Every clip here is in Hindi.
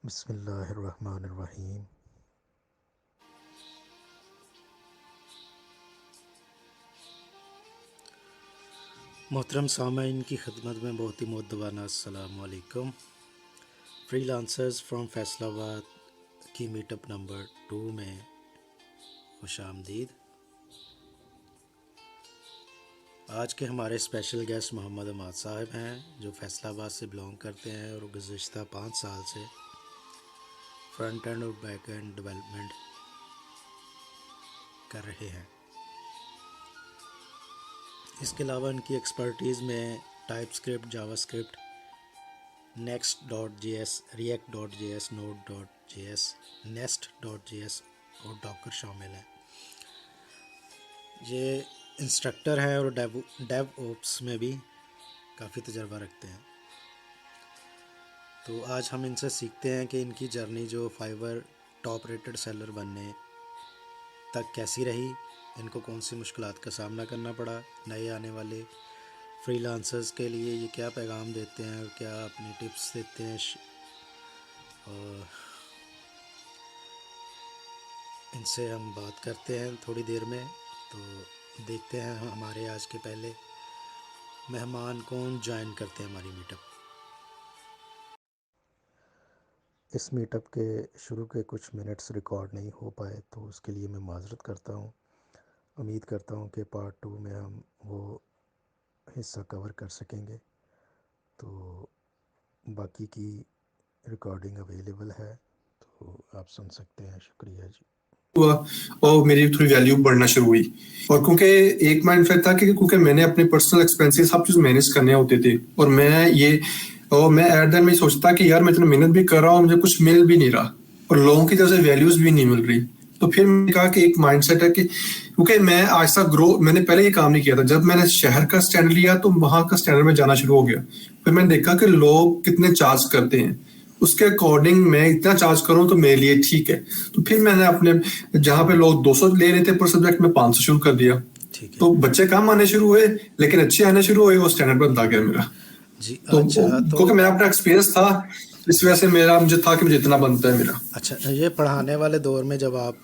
बिस्मिल्लाहिर्रहमानिर्रहीम। मोहतरम सामाईन की खिदमत में बहुत ही मुअद्दबाना अस्सलाम वालेकुम। फ्रीलांसर्स फ्रॉम फैसलाबाद की मीटअप नंबर 2 में खुश आमदीद। आज के हमारे स्पेशल गेस्ट मोहम्मद अमाद साहब हैं, जो फैसलाबाद से बिलोंग करते हैं और गुज़िश्ता 5 साल से फ्रंट एंड और बैक एंड डेवलपमेंट कर रहे हैं। इसके अलावा इनकी एक्सपर्टीज़ में TypeScript, JavaScript, next.js, react.js, node.js, nest.js और डॉकर शामिल है। ये इंस्ट्रक्टर हैं और डेव ओप्स में भी काफ़ी तजर्बा रखते हैं। तो आज हम इनसे सीखते हैं कि इनकी जर्नी जो फाइवर टॉप रेटेड सेलर बनने तक कैसी रही, इनको कौन सी मुश्किलात का सामना करना पड़ा, नए आने वाले फ्रीलांसर्स के लिए ये क्या पैगाम देते हैं और क्या अपनी टिप्स देते हैं। और इनसे हम बात करते हैं थोड़ी देर में। तो देखते हैं हमारे आज के पहले मेहमान कौन ज्वाइन करते हैं हमारी मीटअप। इस मीटअप के शुरू के कुछ मिनट्स रिकॉर्ड नहीं हो पाए, तो उसके लिए मैं माज़रत करता हूँ। उम्मीद करता हूँ कि पार्ट 2 में हम वो हिस्सा कवर कर सकेंगे। तो बाकी की रिकॉर्डिंग अवेलेबल है, तो आप सुन सकते हैं। शुक्रिया जी। हुआ और मेरी थोड़ी वैल्यू बढ़ना शुरू हुई। और क्योंकि एक माइंडसेट था कि क्योंकि मैंने अपने पर्सनल एक्सपेंसेस सब चीज मैनेज करने होते थे और मैं एट द में सोचता कि यार मैं इतना मेहनत भी कर रहा हूँ, मुझे कुछ मिल भी नहीं रहा और लोगों की तरफ से वैल्यूज भी नहीं मिल रही। तो फिर मैंने कहा कि एक माइंडसेट है कि क्योंकि मैं आहिस्ता मैंने पहले ये काम नहीं किया था। जब मैंने शहर का स्टैंड लिया तो वहां का स्टैंडर्ड में जाना शुरू हो गया। फिर मैंने देखा कि लोग कितने चार्ज करते हैं, उसके अकॉर्डिंग मैं इतना चार्ज करूं तो मेरे लिए ठीक है। तो फिर मैंने अपने जहां पे लोग 200 ले रहे थे पर सब्जेक्ट में 500 शुरू कर दिया। तो बच्चे कम आने शुरू हुए लेकिन अच्छे आने शुरू हुए, वो स्टैंडर्ड बनता गया मेरा जी। तो अच्छा, क्योंकि मेरा अपना एक्सपीरियंस था, इस वजह से मुझे था कि मुझे इतना बनता है मेरा। अच्छा, ये पढ़ाने वाले दौर में जब आप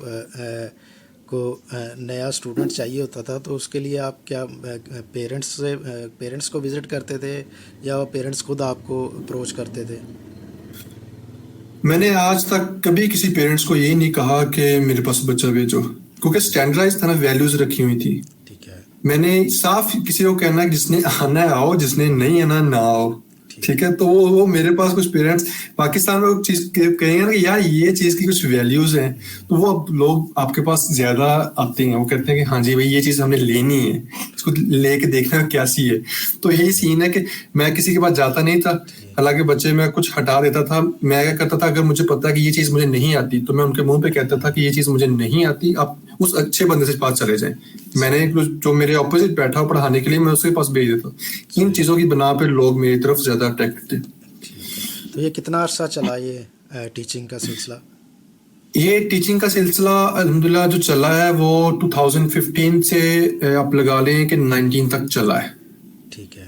को नया स्टूडेंट चाहिए होता था, तो उसके लिए आप क्या पेरेंट्स को विज़िट करते थे या पेरेंट्स खुद आपको अप्रोच करते थे? मैंने आज तक कभी किसी पेरेंट्स को यही नहीं कहा कि मेरे पास बच्चा भेजो, क्योंकि स्टैंडर्डाइज था ना, वैल्यूज रखी हुई थी। ठीक है। मैंने साफ किसी को कहना है जिसने आना है आओ, जिसने नहीं आना ना आओ। ठीक है। तो वो मेरे पास कुछ पेरेंट्स पाकिस्तान में चीज कहेंगे ना कि यार ये चीज की कुछ वैल्यूज हैं, तो वो लोग आपके पास ज्यादा आते हैं। वो कहते हैं कि हाँ जी भाई ये चीज हमने लेनी है, इसको लेके देखना कैसी है। तो यही सीन है कि मैं किसी के पास जाता नहीं था, हालांकि बच्चे मैं कुछ हटा देता था। मैं क्या करता था, अगर मुझे पता कि ये चीज मुझे नहीं आती तो मैं उनके मुंह पे कहता था कि ये चीज मुझे नहीं आती, आप उस अच्छे बंदे से पास चले जाएं। मैंने जो मेरे ऑपोजिट बैठा पढ़ाने के लिए मैं उसके पास भेज देता। इन चीजों की बना पे लोग मेरी तरफ ज्यादा अट्रैक्ट थे। तो ये कितना अर्सा चला ये टीचिंग का सिलसिला? ये टीचिंग का सिलसिला अल्हम्दुलिल्लाह जो चला है वो 2015 से आप लगा लें कि 19 तक चला है। ठीक है।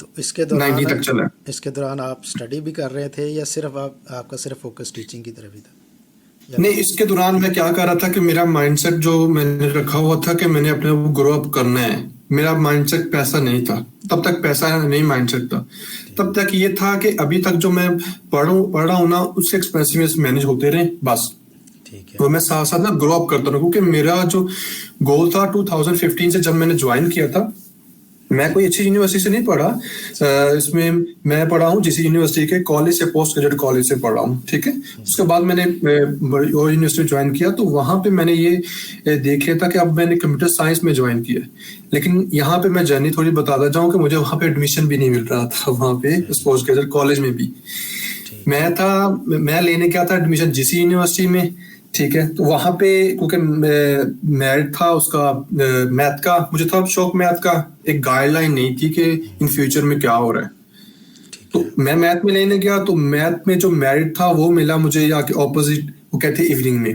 तो इसके 90 तक चला है। इसके दौरान आप स्टडी भी कर रहे थे या सिर्फ आपका सिर्फ फोकस टीचिंग की तरफ ही था? नहीं, इसके दौरान मैं क्या कर रहा था कि मेरा माइंडसेट जो मैंने रखा हुआ था कि मैंने अपने को ग्रो अप करना है। मेरा माइंडसेट पैसा नहीं था, तब तक पैसा नहीं माइंडसेट था। तब तक ये था कि अभी तक जो मैं पढ़ रहा हूँ ना, उससे एक्सपेंसिव मैनेज होते रहे बस। तो मैं साथ साथ ना ग्रो अप करता रहा, क्योंकि मेरा जो गोल था 2015 से जब मैंने ज्वाइन किया था, मैं कोई अच्छी यूनिवर्सिटी से नहीं पढ़ा। इसमें मैं पढ़ा हूँ जिस यूनिवर्सिटी के कॉलेज से, पोस्ट ग्रेजुएट कॉलेज से पढ़ा हूँ। ठीक है। उसके बाद मैंने और यूनिवर्सिटी ज्वाइन किया, तो वहां पे मैंने ये देख लिया था कि अब मैंने कंप्यूटर साइंस में ज्वाइन किया। लेकिन यहाँ पे मैं जर्नी थोड़ी बताता जाऊँ कि मुझे वहां पे एडमिशन भी नहीं मिल रहा था, वहां पे पोस्ट ग्रेजुएट कॉलेज में भी। मैं लेने गया था एडमिशन जिस यूनिवर्सिटी में। ठीक है। तो वहां पे क्योंकि मेरिट था उसका मैथ का, मुझे था शौक मैथ का, एक गाइडलाइन नहीं थी कि इन फ्यूचर में क्या हो रहा है। तो मैं मैथ में लेने गया, तो मैथ में जो मेरिट था वो मिला मुझे आके ऑपोजिट, वो कहते इवनिंग में।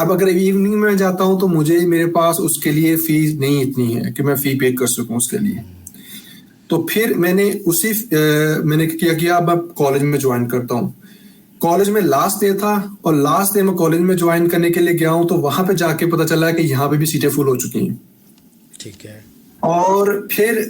अब अगर इवनिंग में जाता हूँ तो मेरे पास उसके लिए फीस नहीं इतनी है कि मैं फी पे कर सकूं उसके लिए। तो फिर मैंने क्या किया, अब कॉलेज में ज्वाइन करता हूँ। कॉलेज में लास्ट डे था, और लास्ट डे मैं कॉलेज में ज्वाइन करने के लिए गया हूँ, तो वहां पे जाके पता चला कि यहाँ पे भी सीटें फुल हो चुकी हैं। ठीक है। और फिर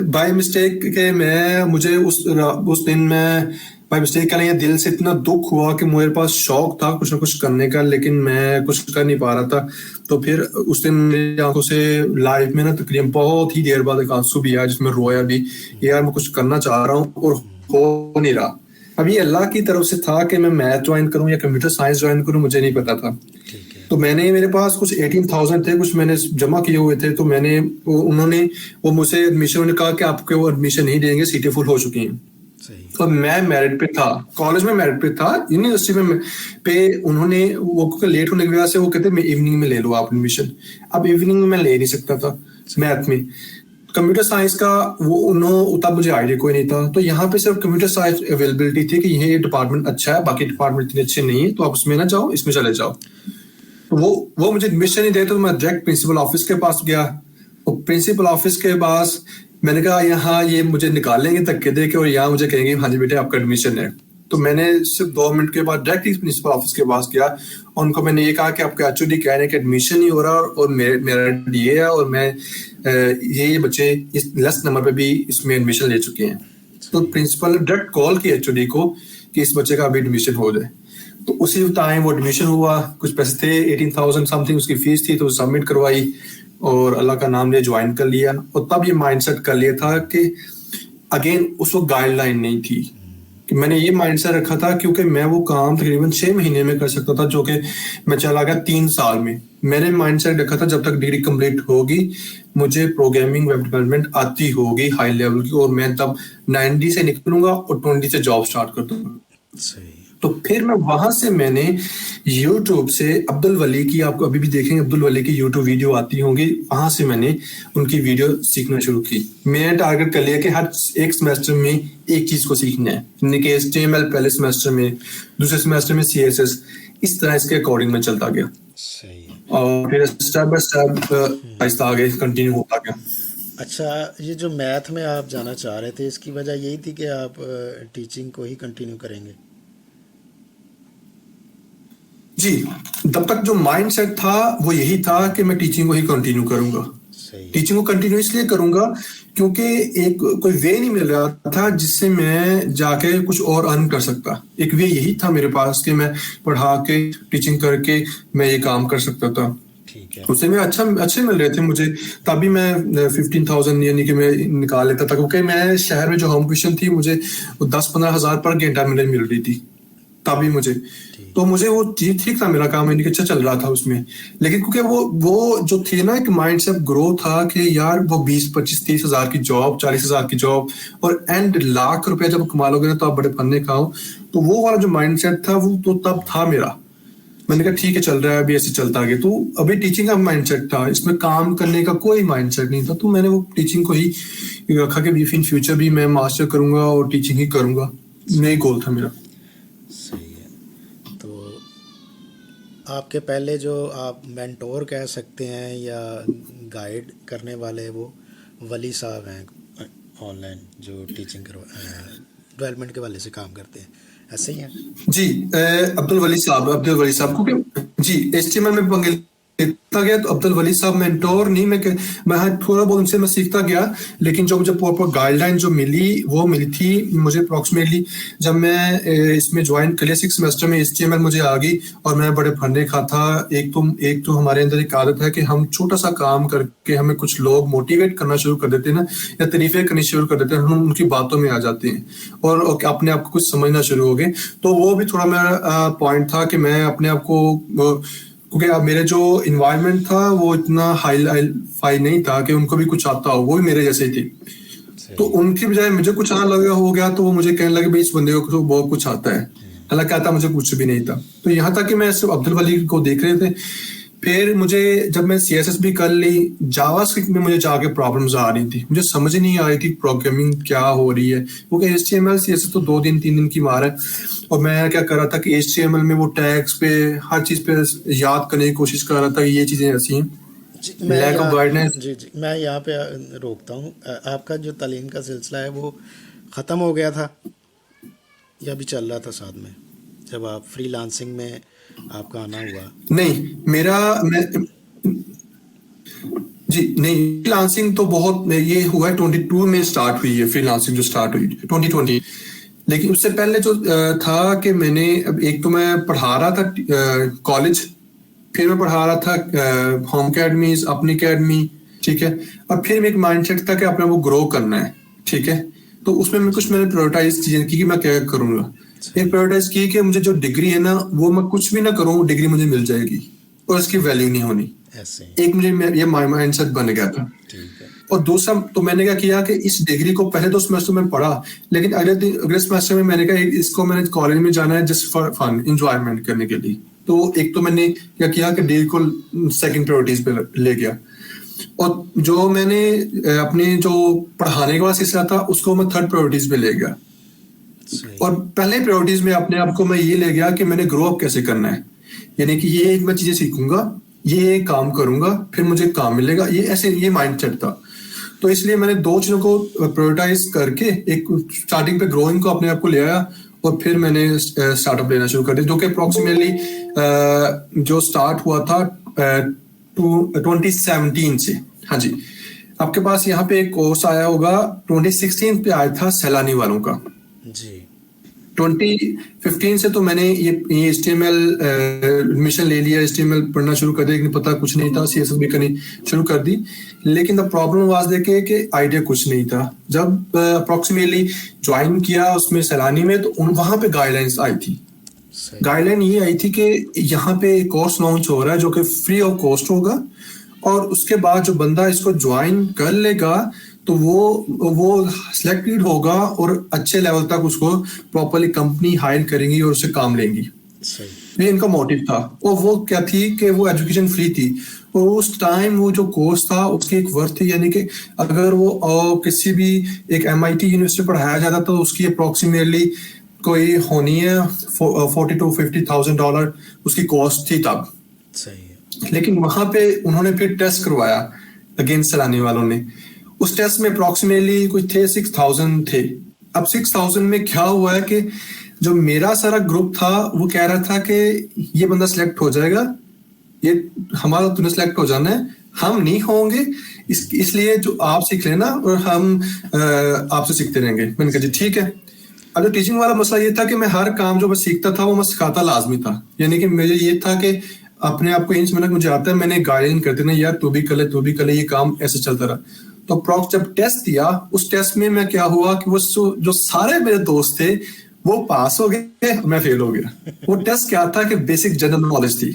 बाय मिस्टेक के मैं मुझे उस दिन मैं बाय मिस्टेक का नहीं, दिल से इतना दुख हुआ कि मेरे पास शौक था कुछ ना कुछ करने का, लेकिन मैं कुछ कर नहीं पा रहा था। तो फिर उस दिन मेरी आंखों से लाइफ में ना तकरीबन बहुत ही देर बाद एक आंसू भी आया, जिसमें रोया भी कि यार मैं कुछ करना चाह रहा हूँ और हो नहीं रहा। अभी अल्लाह की तरफ से था कि मैं मैथ ज्वाइन करूँ या कंप्यूटर साइंस ज्वाइन करूँ, मुझे नहीं पता था। ठीक है। तो मैंने, मेरे पास कुछ 18,000 थे, कुछ मैंने जमा किए हुए थे। तो मैंने उन्होंने वो मुझसे एडमिशन ने कहा कि आपके वो एडमिशन नहीं देंगे, सीटें फुल हो चुकी हैं। सही। और मैं मेरिट पे था, कॉलेज में मेरिट पे था, यूनिवर्सिटी में पे उन्होंने वो क्योंकि लेट होने की वजह से वो कहते मैं इवनिंग में ले लो आप एडमिशन। अब इवनिंग में मैं ले नहीं सकता था सही। मैथ में। कंप्यूटर साइंस का वो उन्होंने तब मुझे आइडिया कोई नहीं था, तो यहाँ पे सिर्फ कंप्यूटर साइंस अवेलेबिलिटी थी कि ये डिपार्टमेंट अच्छा है, बाकी डिपार्टमेंट इतने अच्छे नहीं है, तो आप उसमें ना जाओ, इसमें चले जाओ। तो वो मुझे एडमिशन नहीं दे, तो मैं डायरेक्ट प्रिंसिपल ऑफिस के पास गया। और प्रिंसिपल ऑफिस के पास मैंने कहा यहाँ ये मुझे निकालेंगे धक्के दे के, और यहाँ मुझे कहेंगे हाँ जी बेटे आपका एडमिशन है। तो मैंने सिर्फ 2 मिनट के बाद डायरेक्टली प्रिंसिपल ऑफिस के पास गया, और उनको मैंने ये कहा कि आपका एचओडी कह रहे हैं कि एडमिशन नहीं हो रहा, और मेरा ये है, और मैं ये बच्चे इस लेस नंबर पे भी इसमें एडमिशन ले चुके हैं। तो प्रिंसिपल ने डायरेक्ट कॉल की एचओडी को कि इस बच्चे का अभी एडमिशन हो जाए। तो उसी टाइम वो एडमिशन हुआ, कुछ पैसे थे 18,000 समथिंग उसकी फीस थी, तो सबमिट करवाई और अल्लाह का नाम ले ज्वाइन कर लिया। और तब ये माइंडसेट कर लिया था कि अगेन उस वक्त गाइडलाइन नहीं थी, कि मैंने ये माइंडसेट रखा था क्योंकि मैं वो काम तकरीबन 6 महीने में कर सकता था, जो कि मैं चला गया 3 साल में। मैंने माइंडसेट रखा था जब तक डिग्री कंप्लीट होगी मुझे प्रोग्रामिंग वेब डेवलपमेंट आती होगी हाई लेवल की, और मैं तब 90 से निकलूंगा और 20 से जॉब स्टार्ट कर दूंगा। सही। तो फिर मैं वहां से मैंने यूट्यूब से अब्दुल वली की, आपको अभी भी देखेंगे अब्दुल वली की यूट्यूब वीडियो आती होंगी, वहां से मैंने उनकी वीडियो सीखना शुरू की। मैंने टारगेट कर लिया कि हर एक सेमेस्टर में एक चीज को सीखना है, यानी कि HTML पहले सेमेस्टर में, दूसरे सेमेस्टर में CSS, इस तरह इसके अकॉर्डिंग में चलता गया। सही है। और फिर स्टेप बाय स्टेप आहिस्ता आगे कंटिन्यू होता गया। अच्छा, ये जो मैथ में आप जाना चाह रहे थे, इसकी वजह यही थी कि आप टीचिंग को ही कंटिन्यू करेंगे? जी, तब तक जो माइंड सेट था वो यही था कि मैं टीचिंग को ही कंटिन्यू करूंगा। सही है। टीचिंग को कंटिन्यू इसलिए करूंगा क्योंकि एक कोई वे नहीं मिल रहा था जिससे मैं जाके कुछ और अर्न कर सकता। एक वे यही था मेरे पास कि मैं पढ़ा के टीचिंग करके मैं ये काम कर सकता था। ठीक है। उससे मैं अच्छे मिल रहे थे मुझे। तभी मैं 15,000 यानी कि मैं निकाल लेता था, क्योंकि मैं शहर में जो होम ट्यूशन थी मुझे वो 10-15 हजार पर घंटा मिल रही थी तभी मुझे। ठीक। तो मुझे वो चीज ठीक था, मेरा काम यानी कि अच्छा चल रहा था उसमें। लेकिन क्योंकि वो जो थे ना, एक माइंड सेट ग्रो था कि यार वो 20-25-30 हजार की जॉब, 40 हजार की जॉब, और एंड लाख रुपया जब कमा लोगे ना तो आप बड़े फन्ने खाओ। तो वो वाला जो माइंड सेट था वो तो तब था मेरा। मैंने कहा ठीक है चल रहा है, अभी ऐसे चलता गया। तो अभी टीचिंग का माइंडसेट था, इसमें काम करने का कोई माइंडसेट नहीं था। तो मैंने वो टीचिंग को ही रखा कि इन फ्यूचर भी मैं मास्टर करूंगा और टीचिंग ही करूंगा। यही गोल था मेरा। सही है। तो आपके पहले जो आप मेंटोर कह सकते हैं या गाइड करने वाले, वो वली साहब हैं, ऑनलाइन जो टीचिंग करवा डेवलपमेंट के वाले से काम करते हैं, ऐसे ही हैं? जी, अब्दुल वली साहब क्योंकि जी HTML में पंगे लेता गया, तो अब्दुल वली साहब मेंटोर नहीं, मैं हाँ, थोड़ा बहुत उनसे मैं सीखता गया। लेकिन जो मुझे प्रॉपर गाइडलाइन जो मिली वो मिली थी मुझे अप्रोक्सीमेटली जब मैं इसमें ज्वाइन कर लिया 6 सेमेस्टर में। HTML मुझे आ गई और मैं बड़े फंडे खा था। एक तो हमारे अंदर एक आदत है कि हम छोटा सा काम करके हमें कुछ लोग मोटिवेट करना शुरू कर देते हैं ना, या तारीफें करनी शुरू कर देते हैं, हम उनकी बातों में आ जाते हैं और अपने आप को कुछ समझना शुरू हो गए। तो वो भी थोड़ा मेरा पॉइंट था कि मैं अपने आप को, क्योंकि अब मेरे जो इन्वायरमेंट था वो इतना हाई फाई नहीं था कि उनको भी कुछ आता हो, वो भी मेरे जैसे ही थे। तो सही। उनकी बजाय मुझे कुछ आने लगा हो गया, तो वो मुझे कहने लगे भाई इस बंदे को तो बहुत कुछ आता है, हालांकि आता मुझे कुछ भी नहीं था। तो यहाँ तक कि मैं सिर्फ अब्दुल वली को देख रहे थे। फिर मुझे जब मैं CSS भी कर ली, जावास्क्रिप्ट में मुझे जाके प्रॉब्लम्स आ रही थी, मुझे समझ नहीं आ रही थी प्रोग्रामिंग क्या हो रही है, क्योंकि HTML CSS तो 2 दिन 3 दिन की मार है। और मैं क्या कर रहा था कि HTML में वो टैग्स पे हर चीज पे याद करने की कोशिश कर रहा था कि ये चीजें ऐसी हैं, जी, मैं लैक ऑफ यहाँ गाइडेंस। जी जी मैं यहाँ पे रोकता हूँ। आपका जो तालीम का सिलसिला है वो ख़त्म हो गया था या भी चल रहा था साथ में? जब आप फ्रीलांसिंग में आपका आना हुआ? नहीं, मेरा मैं जी नहीं, फ्रीलांसिंग तो बहुत ये हुआ है 22 में स्टार्ट हुई है, फ्रीलांसिंग जो स्टार्ट हुई 2020। लेकिन उससे पहले जो था कि मैंने अब एक तो मैं पढ़ा रहा था कॉलेज, फिर मैं पढ़ा रहा था होम अकेडमीज, अपनी अकेडमी, ठीक है। और फिर एक माइंडसेट था कि अपने वो ग्रो करना है, ठीक है। तो उसमें मैं कुछ जी। मैंने प्रायोरिटाइज चीजें की कि मैं क्या करूंगा। एक सही। प्रायोरिटाइज की कि मुझे जो डिग्री है ना, वो मैं कुछ भी ना करूँ, डिग्री मुझे मिल जाएगी और उसकी वैल्यू नहीं होनी। ऐसे ही। एक मुझे ये माइंडसेट बन गया था। ठीक है। और दूसरा तो मैंने क्या किया कि इस डिग्री को पहले तो सेमेस्टर में पढ़ा, लेकिन अगले सेमेस्टर में मैंने कहा इसको मैंने कॉलेज में जाना है जस्ट फॉर फन, एंजॉयमेंट करने के लिए। तो एक तो मैंने क्या किया कि डिग्री को सेकंड प्रायोरिटीज पे ले गया, और जो मैंने अपने जो पढ़ाने का सिलसिला था उसको मैं थर्ड प्रायोरिटीज पे ले गया। सही और है। पहले प्रायोरिटीज में अपने आप को मैं ये ले गया कि मैंने ग्रो अप कैसे करना है, यानी कि ये मैं चीजें सीखूंगा, ये काम करूंगा, फिर मुझे काम मिलेगा, ये ऐसे ये माइंडसेट था। तो इसलिए मैंने दो चीजों को प्रायोरिटाइज करके एक स्टार्टिंग पे ग्रोइंग को अपने आप को ले आया, और फिर मैंने स्टार्टअप लेना शुरू कर दिया, जो कि अप्रोक्सीमेटली जो स्टार्ट हुआ था 2017 से। हाँ जी, आपके पास यहाँ पे एक कोर्स आया होगा, 2016 पे आया था सैलानी वालों का। जी। 2015 से तो मैंने ये HTML एडमिशन ले लिया, HTML पढ़ना शुरू कर दिया, लेकिन पता कुछ नहीं था, CSS भी करनी शुरू कर दी। लेकिन द प्रॉब्लम वाज देखे कि आइडिया कुछ नहीं था। जब अप्रोक्सीमेटली ज्वाइन किया उसमें सैलानी में, तो वहां पे गाइडलाइंस आई थी। सही। गाइडलाइन ये आई थी कि यहाँ पे कोर्स लॉन्च हो रहा है जो कि फ्री ऑफ कॉस्ट होगा, और उसके बाद जो बंदा इसको ज्वाइन कर लेगा तो वो सिलेक्टेड होगा और अच्छे लेवल तक उसको प्रॉपर्ली कंपनी हायर करेंगी और उससे काम लेंगी। सही। ये इनका मोटिव था। और वो क्या थी कि वो एजुकेशन फ्री थी, और उस टाइम वो जो कोर्स था उसकी एक वर्थ थी, यानी कि अगर वो किसी भी एक MIT यूनिवर्सिटी पढ़ाया जाता तो उसकी अप्रोक्सीमेटली कोई होनी है $40,000 to $50,000 उसकी कॉस्ट थी तब। सही है। लेकिन वहां पे उन्होंने फिर टेस्ट करवाया अगेंस्ट चलाने वालों ने। उस टेस्ट में अप्रोक्सीमेटली कुछ थे 6,000 थे। अब 6,000 में क्या हुआ है कि जो मेरा सारा ग्रुप था वो कह रहा था कि ये बंदा सिलेक्ट हो जाएगा, ये हमारा तूने सिलेक्ट हो जाना है, हम नहीं होंगे, इसलिए जो आप सीख लेना और हम आपसे सीखते रहेंगे। मैंने कहा जी ठीक है। अब जो टीचिंग वाला मसला ये था कि मैं हर काम जो मैं सीखता था वो मैं सिखाता लाजमी था, यानी कि मुझे ये था कि अपने आप को इंच मिनट मुझे आता है, मैंने गाइडलाइन कर देना यार तू भी कर ले, तू भी कर ले, ये काम ऐसे चलता रहा। तो अप्रोक्स जब टेस्ट दिया, उस टेस्ट में मैं क्या हुआ कि वो जो सारे मेरे दोस्त थे वो पास हो गए, मैं फेल हो गया। वो टेस्ट क्या था कि बेसिक जनरल नॉलेज थी,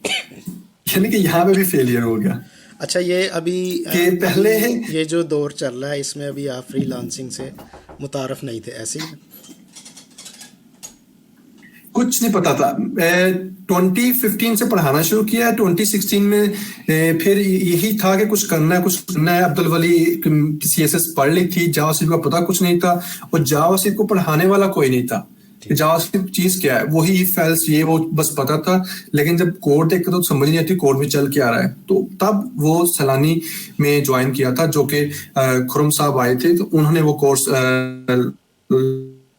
यानी कि यहाँ पे भी फेलियर हो गया। अच्छा, ये अभी कि पहले अभी ये जो दौर चल रहा है इसमें अभी आप फ्रीलांसिंग से मुतारफ नहीं थे, ऐसे ही? कुछ नहीं पता था। 2015 से पढ़ाना शुरू किया, 2016 में फिर यही था कि कुछ करना है, कुछ करना है। अब्दुल वली CSS पढ़ ली थी, जावास्क्रिप्ट का पता कुछ नहीं था, और जावास्क्रिप्ट को पढ़ाने वाला कोई नहीं था। जावास्क्रिप्ट चीज क्या है, वही if else ये वो बस पता था, लेकिन जब कोड देखते तो समझ नहीं आती कोड में चल के आ रहा है। तो तब वो सैलानी में ज्वाइन किया था, जो कि खुरम साहब आए थे, तो उन्होंने वो कोर्स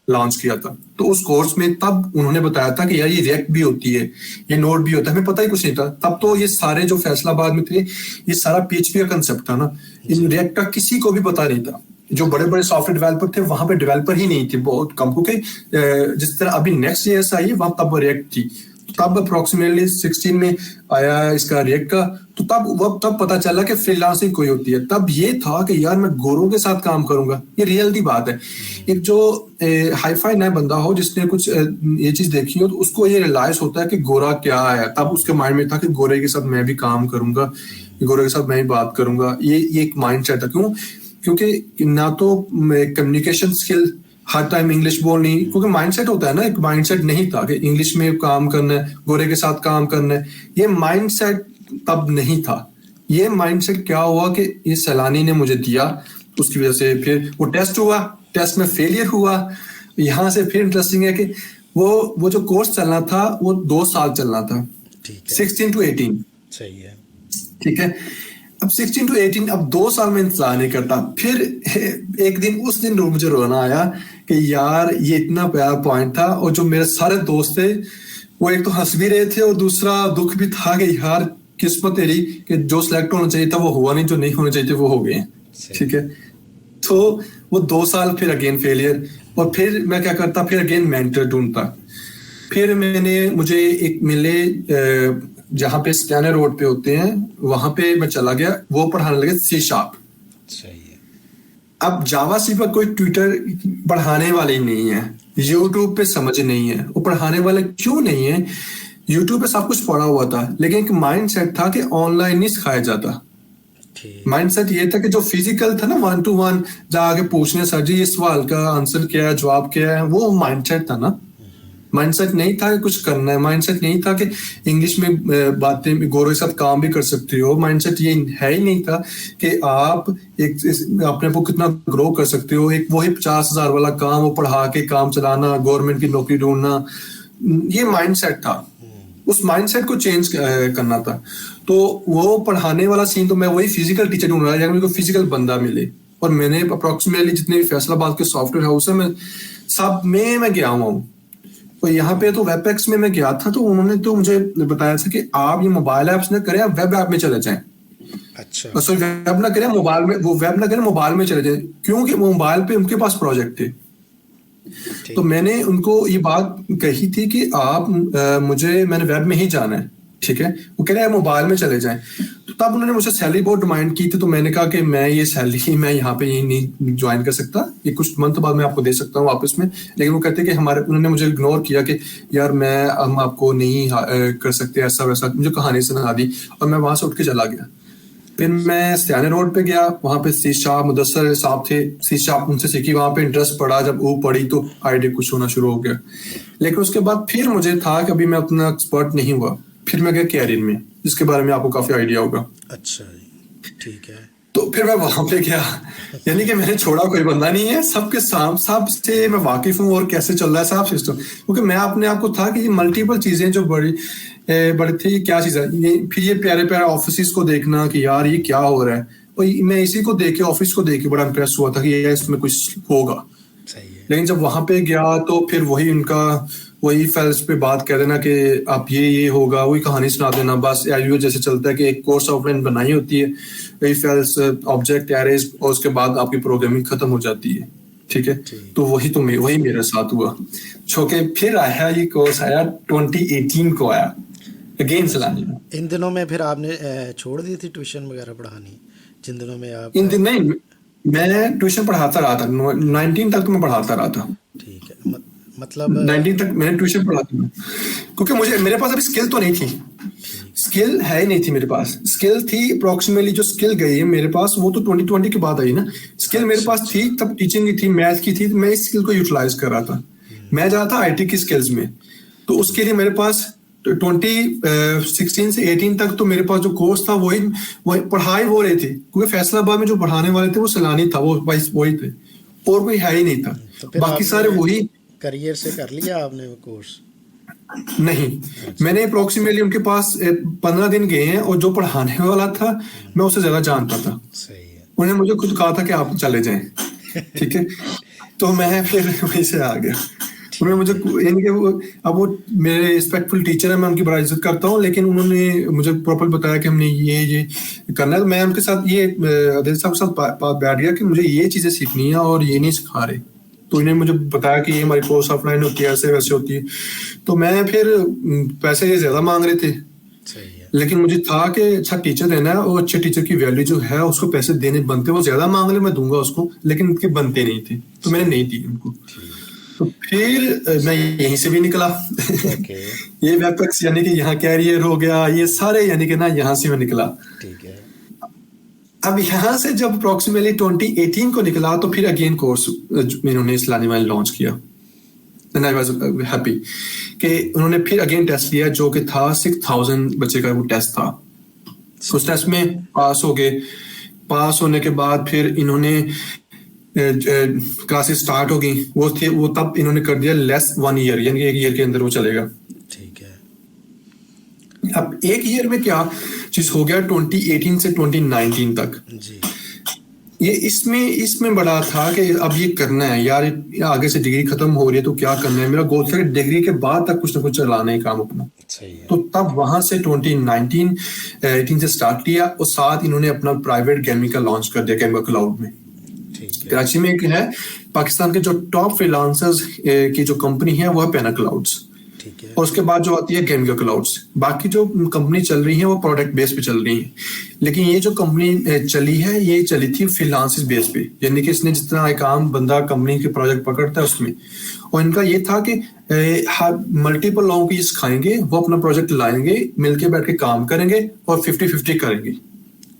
लॉन्च किया था। तो उस कोर्स में तब उन्होंने बताया था कि यार ये रिएक्ट भी होती है, ये नोड भी होता है, हमें पता ही कुछ नहीं था तब। तो ये सारे जो फैसलाबाद में थे, ये सारा PHP का कंसेप्ट था ना, इन रिएक्ट का किसी को भी पता नहीं था। जो बड़े बड़े सॉफ्टवेयर डेवलपर थे वहां पे डेवलपर ही नहीं थे, बहुत कम, क्योंकि जिस तरह अभी Next.js आई है वहां तब रिएक्ट थी। तब अप्रोक्सीमेटली 16 में आया इसका रिएक्ट का, तो तब पता चला कि फ्रीलांसिंग कोई होती है। तब ये था कि यार मैं गोरों के साथ काम करूंगा, ये रियल दी बात है। एक जो हाईफाई नया बंदा हो जिसने कुछ ये चीज देखी हो, तो उसको ये रियलाइज होता है कि गोरा क्या है। तब उसके माइंड में था कि गोरे के साथ मैं भी काम करूंगा, गोरे के साथ मैं भी बात करूंगा। ये एक माइंड सेट था। क्योंकि ना तो कम्युनिकेशन स्किल हर टाइम इंग्लिश बोलनी, क्योंकि माइंडसेट होता है ना, एक माइंडसेट नहीं था कि इंग्लिश में काम करना है, गोरे के साथ काम करना है। ये माइंडसेट तब नहीं था। ये माइंडसेट क्या हुआ कि ये सैलानी ने मुझे दिया, उसकी वजह से फिर वो टेस्ट हुआ, टेस्ट में फेलियर हुआ। यहाँ से फिर इंटरेस्टिंग है कि वो जो कोर्स चलना था वो 2 साल चलना था, ठीक है। 16 to 18। सही है। ठीक है। अब 16 to 18, अब 2 साल में इंतजार नहीं करता। फिर एक दिन, उस दिन मुझे रोना आया कि यार ये इतना प्यारा पॉइंट था, और जो मेरे सारे दोस्त थे वो एक तो हंस भी रहे थे और दूसरा दुख भी था कि यार किस्मत तेरी कि जो सिलेक्ट होना चाहिए था वो हुआ नहीं, जो नहीं होना चाहिए थे वो हो गए। सही ठीक है। है। तो वो 2 साल फिर अगेन फेलियर, और फिर मैं क्या करता, फिर अगेन मेंटर ढूंढता। फिर मुझे एक मिले जहाँ पे स्कैनर रोड पे होते हैं, वहां पे मैं चला गया, वो पढ़ाने लगे सी शार्प। सही है। अब जावा सी पर कोई ट्विटर पढ़ाने वाले ही नहीं है, यूट्यूब पे समझ नहीं है, वो पढ़ाने वाले क्यों नहीं है? यूट्यूब पे सब कुछ पढ़ा हुआ था, लेकिन एक माइंड सेट था कि ऑनलाइन नहीं सिखाया जाता। ठीक। माइंडसेट ये था कि जो फिजिकल था ना, 1 to 1 जाके पूछने, सर जी ये सवाल का आंसर क्या है, जवाब क्या है, वो माइंडसेट था ना। माइंडसेट नहीं था कि कुछ करना है, माइंडसेट नहीं था कि इंग्लिश में बातें गौरव के साथ काम भी कर सकते हो, माइंडसेट ये है ही नहीं था कि आप अपने को कितना ग्रो कर सकते हो। एक वही 50,000 वाला काम, वो पढ़ा के काम चलाना, गवर्नमेंट की नौकरी ढूंढना, ये माइंडसेट था। उस माइंडसेट को चेंज करना था। तो वो पढ़ाने वाला सीन, तो मैं वही फिजिकल टीचर ढूंढ रहा था, मेरे को फिजिकल बंदा मिले। और मैंने अप्रोक्सीमेटली जितने भी फैसलाबाद के सॉफ्टवेयर हाउस है, मैं सब में मैं गया हुआ हूँ। तो यहाँ पे तो वेबएक्स में मैं गया था, तो उन्होंने तो मुझे बताया था कि आप ये मोबाइल ऐप्स ना करें, आप वेब ऐप में चले जाएं। अच्छा। सॉरी, वेब ना करें मोबाइल में, वो वेब ना करें मोबाइल में चले जाएं, क्योंकि मोबाइल पे उनके पास प्रोजेक्ट थे। तो ठीक। मैंने उनको ये बात कही थी कि आप मैंने वेब में ही जाना है। ठीक है। वो कह रहे हैं मोबाइल में चले जाएं। तो तब उन्होंने मुझे सैलरी बहुत डिमांड की थी, तो मैंने कहा कि मैं ये सैलरी मैं यहाँ पे ये नहीं ज्वाइन कर सकता, ये कुछ मंथ बाद मैं आपको दे सकता हूँ वापस में। लेकिन वो कहते कि उन्होंने मुझे इग्नोर किया कि यार हम आपको नहीं कर सकते, ऐसा वैसा मुझे कहानी सुना दी, और मैं वहां से उठ के चला गया। फिर मैं स्टैनर रोड पे गया, वहां पे सी शार्प मुदस्सर साहब थे, सी शार्प उनसे सीखी, वहां पे इंटरेस्ट पड़ा, जब वो पड़ी तो आइडिया कुछ होना शुरू हो गया। लेकिन उसके बाद फिर मुझे था कि अभी मैं उतना एक्सपर्ट नहीं हुआ, फिर मैं गया कैरियर में, जिसके बारे में आपको काफी आइडिया होगा। अच्छा जी। ठीक है। तो फिर मैं वहां पे गया, यानी कि मैंने छोड़ा कोई बंदा नहीं है, सबके साथ सब से मैं वाकिफ हूँ और कैसे चल रहा है सब सिस्टम, क्योंकि मैं अपने आप को था कि ये मल्टीपल चीजें जो बड़ी थी, क्या चीज है ये, फिर ये प्यारे प्यारे ऑफिस को देखना कि यार ये क्या हो रहा है, और मैं इसी को देख के, ऑफिस को देख के बड़ा इंप्रेस हुआ था कि ये इसमें कुछ होगा। सही है। लेकिन जब वहां पे गया तो फिर वही उनका वही फेल्स पे बात कह देना कि आप ये होगा, वही कहानी सुना देना, बस एज जैसे चलता है कि एक कोर्स आउटलाइन बनाई होती है, वही फेल्स ऑब्जेक्ट एरेज, और उसके बाद आपकी प्रोग्रामिंग खत्म हो जाती है। ठीक है। ठीक। तो वही मेरे साथ हुआ। छोके फिर आया ये कोर्स आया 2018 को आया अगेन सलानी में। इन दिनों में फिर आपने छोड़ दी थी ट्यूशन वगैरह पढ़ानी, जिन दिनों में आप इन दिन नहीं, मैं ट्यूशन पढ़ाता रहा था, 19 तक तो मैं पढ़ाता रहा था। ठीक है। मतलब 19 तक मैंने ट्यूशन पढ़ाता था, क्योंकि मेरे पास अभी स्किल तो नहीं थी, ठीक। स्किल है ही नहीं थी मेरे पास। स्किल थी अप्रोक्सीमेटली, जो स्किल गई है मेरे पास वो तो 2020 के बाद आई ना। स्किल मेरे अच्छा पास अच्छा। थी तब, टीचिंग की थी, मैथ की थी, तो मैं इस स्किल को यूटिलाइज कर रहा था। मैं जा रहा था आईटी की स्किल्स में, तो उसके लिए मेरे पास 2016 से 18 तक तो मेरे पास जो कोर्स था वही पढ़ाई हो रही थी, क्योंकि फैसलाबाद में जो पढ़ाने वाले थे वो सैलानी था, वो वही थे, और कोई है ही नहीं था, तो फिर बाकी आपने सारे वही। करियर से कर लिया आपने वो कोर्स? नहीं, अच्छा। मैंने अप्रोक्सीमेटली उनके पास 15 दिन गए हैं, और जो पढ़ाने वाला था मैं उससे ज्यादा जानता था। सही है। उन्होंने मुझे खुद कहा था कि आप चले जाएं। ठीक है। तो मैं फिर वहीं से आ गया। उन्होंने ठीक है। मुझे, यानी कि वो मेरे रिस्पेक्टफुल टीचर है, मैं उनकी बड़ा इज्जत करता हूँ, लेकिन उन्होंने मुझे प्रॉपर बताया कि हमने ये करना है। तो मैं उनके साथ ये अदिल साहब के साथ बैठ गया कि मुझे ये चीजें सीखनी है और ये नहीं सिखा रहे। तो इन्हें मुझे बताया कि ये हमारी कोर्स ऑफलाइन होती है, ऐसे वैसे होती है। तो मैं फिर पैसे ये ज्यादा मांग रहे थे, सही है। लेकिन मुझे था कि अच्छा टीचर देना है, और अच्छे टीचर की वैल्यू जो है उसको पैसे देने बनते, वो ज्यादा मांग ले मैं दूंगा उसको, लेकिन उनके बनते नहीं थे, तो मैंने नहीं दी उनको। ठीक। तो फिर मैं यहीं से भी निकला। ओके। ये वेबएक्स यानी कि यहाँ कैरियर हो गया, ये सारे यानी कि ना यहाँ से मैं निकला। ठीक है। अब यहाँ से जब अप्रोक्सीमेटली 2018 को निकला, तो फिर अगेन कोर्स इन्होंने इस्लानी में लॉन्च किया। एंड आई वाज हैप्पी कि उन्होंने फिर अगेन टेस्ट लिया, जो कि था 6000 बच्चे का वो टेस्ट था। उस टेस्ट में पास हो गए। पास होने के बाद फिर इन्होंने क्लासेस स्टार्ट हो गई, वो तब इन्होंने कर दिया लेस 1 ईयर, यानी 1 ईयर के अंदर वो चलेगा। ठीक है। अब 1 ईयर में क्या चीज हो गया 2018 से 2019 तक। जी। ये इसमें इसमें बड़ा था कि अब ये करना है यार, ये आगे से डिग्री खत्म हो रही है तो क्या करना है। मेरा गोल था कि डिग्री के बाद तक कुछ ना कुछ चलाना है काम अपना। सही है। तो तब वहां से 2019 18 से स्टार्ट किया, और साथ इन्होंने अपना प्राइवेट गेमिंग का लॉन्च कर दिया गेमिंग क्लाउड में। ठीक है। कराची में एक है, पाकिस्तान के जो टॉप फ्रीलांसर्स की जो कंपनी है वो है पेना क्लाउड्स, ठीक है। और उसके बाद जो आती है गेमिंग क्लाउड्स। बाकी जो कंपनी चल रही है वो प्रोडक्ट बेस पे चल रही है, लेकिन ये जो कंपनी चली है ये चली थी फ्रीलांसिस बेस पे, यानी कि इसने जितना एक आम बंदा कंपनी के प्रोजेक्ट पकड़ता है उसमें। और इनका ये था कि मल्टीपल लोगों को ये सिखाएंगे, वो अपना प्रोजेक्ट लाएंगे, मिलके बैठ के काम करेंगे और 50-50 करेंगे।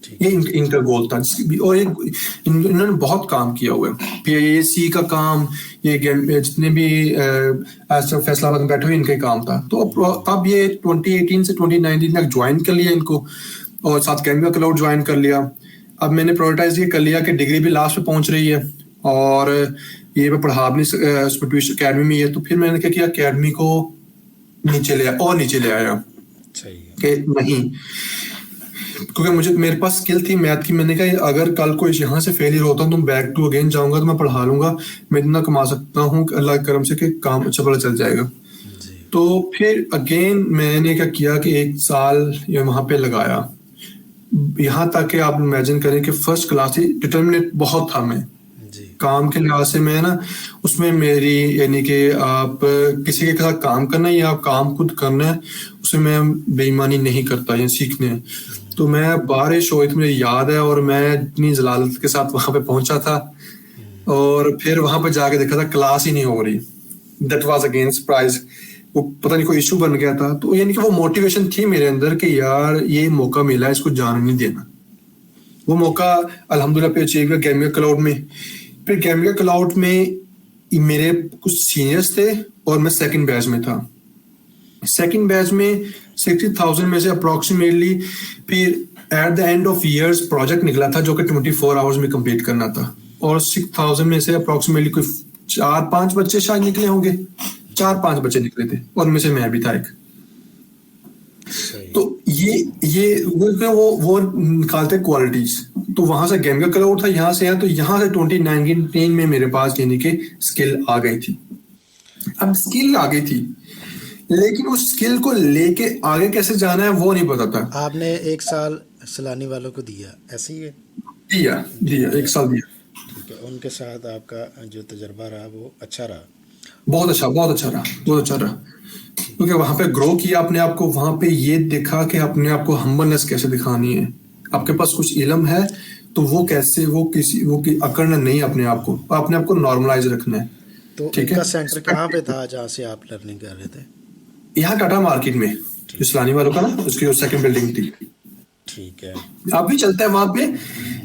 ठीक ये है। इनका गोल था। और इन्होंने बहुत काम किया हुआ है, पीआईएसी का काम, ये जितने भी फैसलाबाद में बैठे हुए इनका ही काम था। तो तब ये 2018 से 2019 तक ज्वाइन कर लिया इनको, और साथ गेमिंग क्लाउड ज्वाइन कर लिया। अब मैंने प्रायोरिटाइज ये कर लिया कि डिग्री भी लास्ट पे पहुंच रही है, और ये मैं पढ़ा भी अकेडमी में है, तो फिर मैंने क्या किया, अकेडमी को नीचे ले आया और नीचे ले आया सही है। कि नहीं, क्योंकि मुझे मेरे पास स्किल थी मैथ की। मैंने कहा अगर कल को यहाँ से फेलियर होता हूँ तो बैक टू अगेन जाऊंगा तो मैं पढ़ा लूंगा, मैं इतना कमा सकता हूँ अल्लाह के करम से कि काम अच्छा भला चल जाएगा। जी। तो फिर अगेन मैंने क्या किया कि 1 साल ये वहां पे लगाया, यहाँ तक कि आप इमेजिन करें कि फर्स्ट क्लास ही डिटर्मिनेट बहुत था मैं जी। काम के लिहाज से। मैं ना उसमें मेरी, यानी कि आप किसी के साथ काम करना है या आप काम खुद करना है, उसमें मैं बेईमानी नहीं करता या सीखने हैं। तो मैं बारिश हुई थी मुझे याद है, और मैं इतनी जलालत के साथ वहां पे पहुंचा था, और फिर वहां पे जाके देखा था क्लास ही नहीं हो रही। दैट वाज अगेन सरप्राइज, वो पता नहीं कोई इशू बन गया था। तो यानी कि वो मोटिवेशन थी मेरे अंदर कि यार ये मौका मिला है, इसको जाने नहीं देना। वो मौका अल्हम्दुलिल्लाह पे अचीव किया गेमिंग क्लाउड में। फिर गेमिंग क्लाउड में मेरे कुछ सीनियर्स थे और मैं सेकंड बैच में था। सेकंड बैच में 60,000 में से अप्रोक्सीमेटली फिर at the end of years project निकला था जो कि 24 आवर्स में कंप्लीट करना था, और 6,000 में से अप्रोक्सीमेटली कोई 4-5 बच्चे शायद निकले होंगे, 4-5 बच्चे निकले थे, और उनमें से मैं भी था एक। तो ये वो निकालते क्वालिटीज। तो वहां से गेमिंग क्लाउड था, यहाँ से है, तो यहाँ से 2019 में मेरे पास यानी कि स्किल आ गई थी। अब स्किल आ गई थी, लेकिन उस स्किल को लेके आगे कैसे जाना है वो नहीं पता था। आपने 1 साल सैलानी वालों को दिया, ऐसे ही है? दिया 1 साल दिया। ठीक है। उनके साथ आपका जो तजर्बा रहा वो अच्छा रहा? बहुत अच्छा रहा, बहुत अच्छा रहा, क्योंकि वहां पे ग्रो किया अपने आप को। वहां पे ये देखा कि अपने आप को हम्बलनेस कैसे दिखानी है। आपके पास कुछ इल्म है तो वो कैसे, अकड़ना नहीं अपने आप को, अपने आप को नॉर्मलाइज रखना है। तो ठीक इनका है। सेंटर कहाँ पे था जहाँ से आप लर्निंग कर रहे थे? यहाँ टाटा मार्केट में, जो सलानी वालों का ना, उसकी जो सेकंड बिल्डिंग थी। ठीक है। अब भी चलता है वहां पे,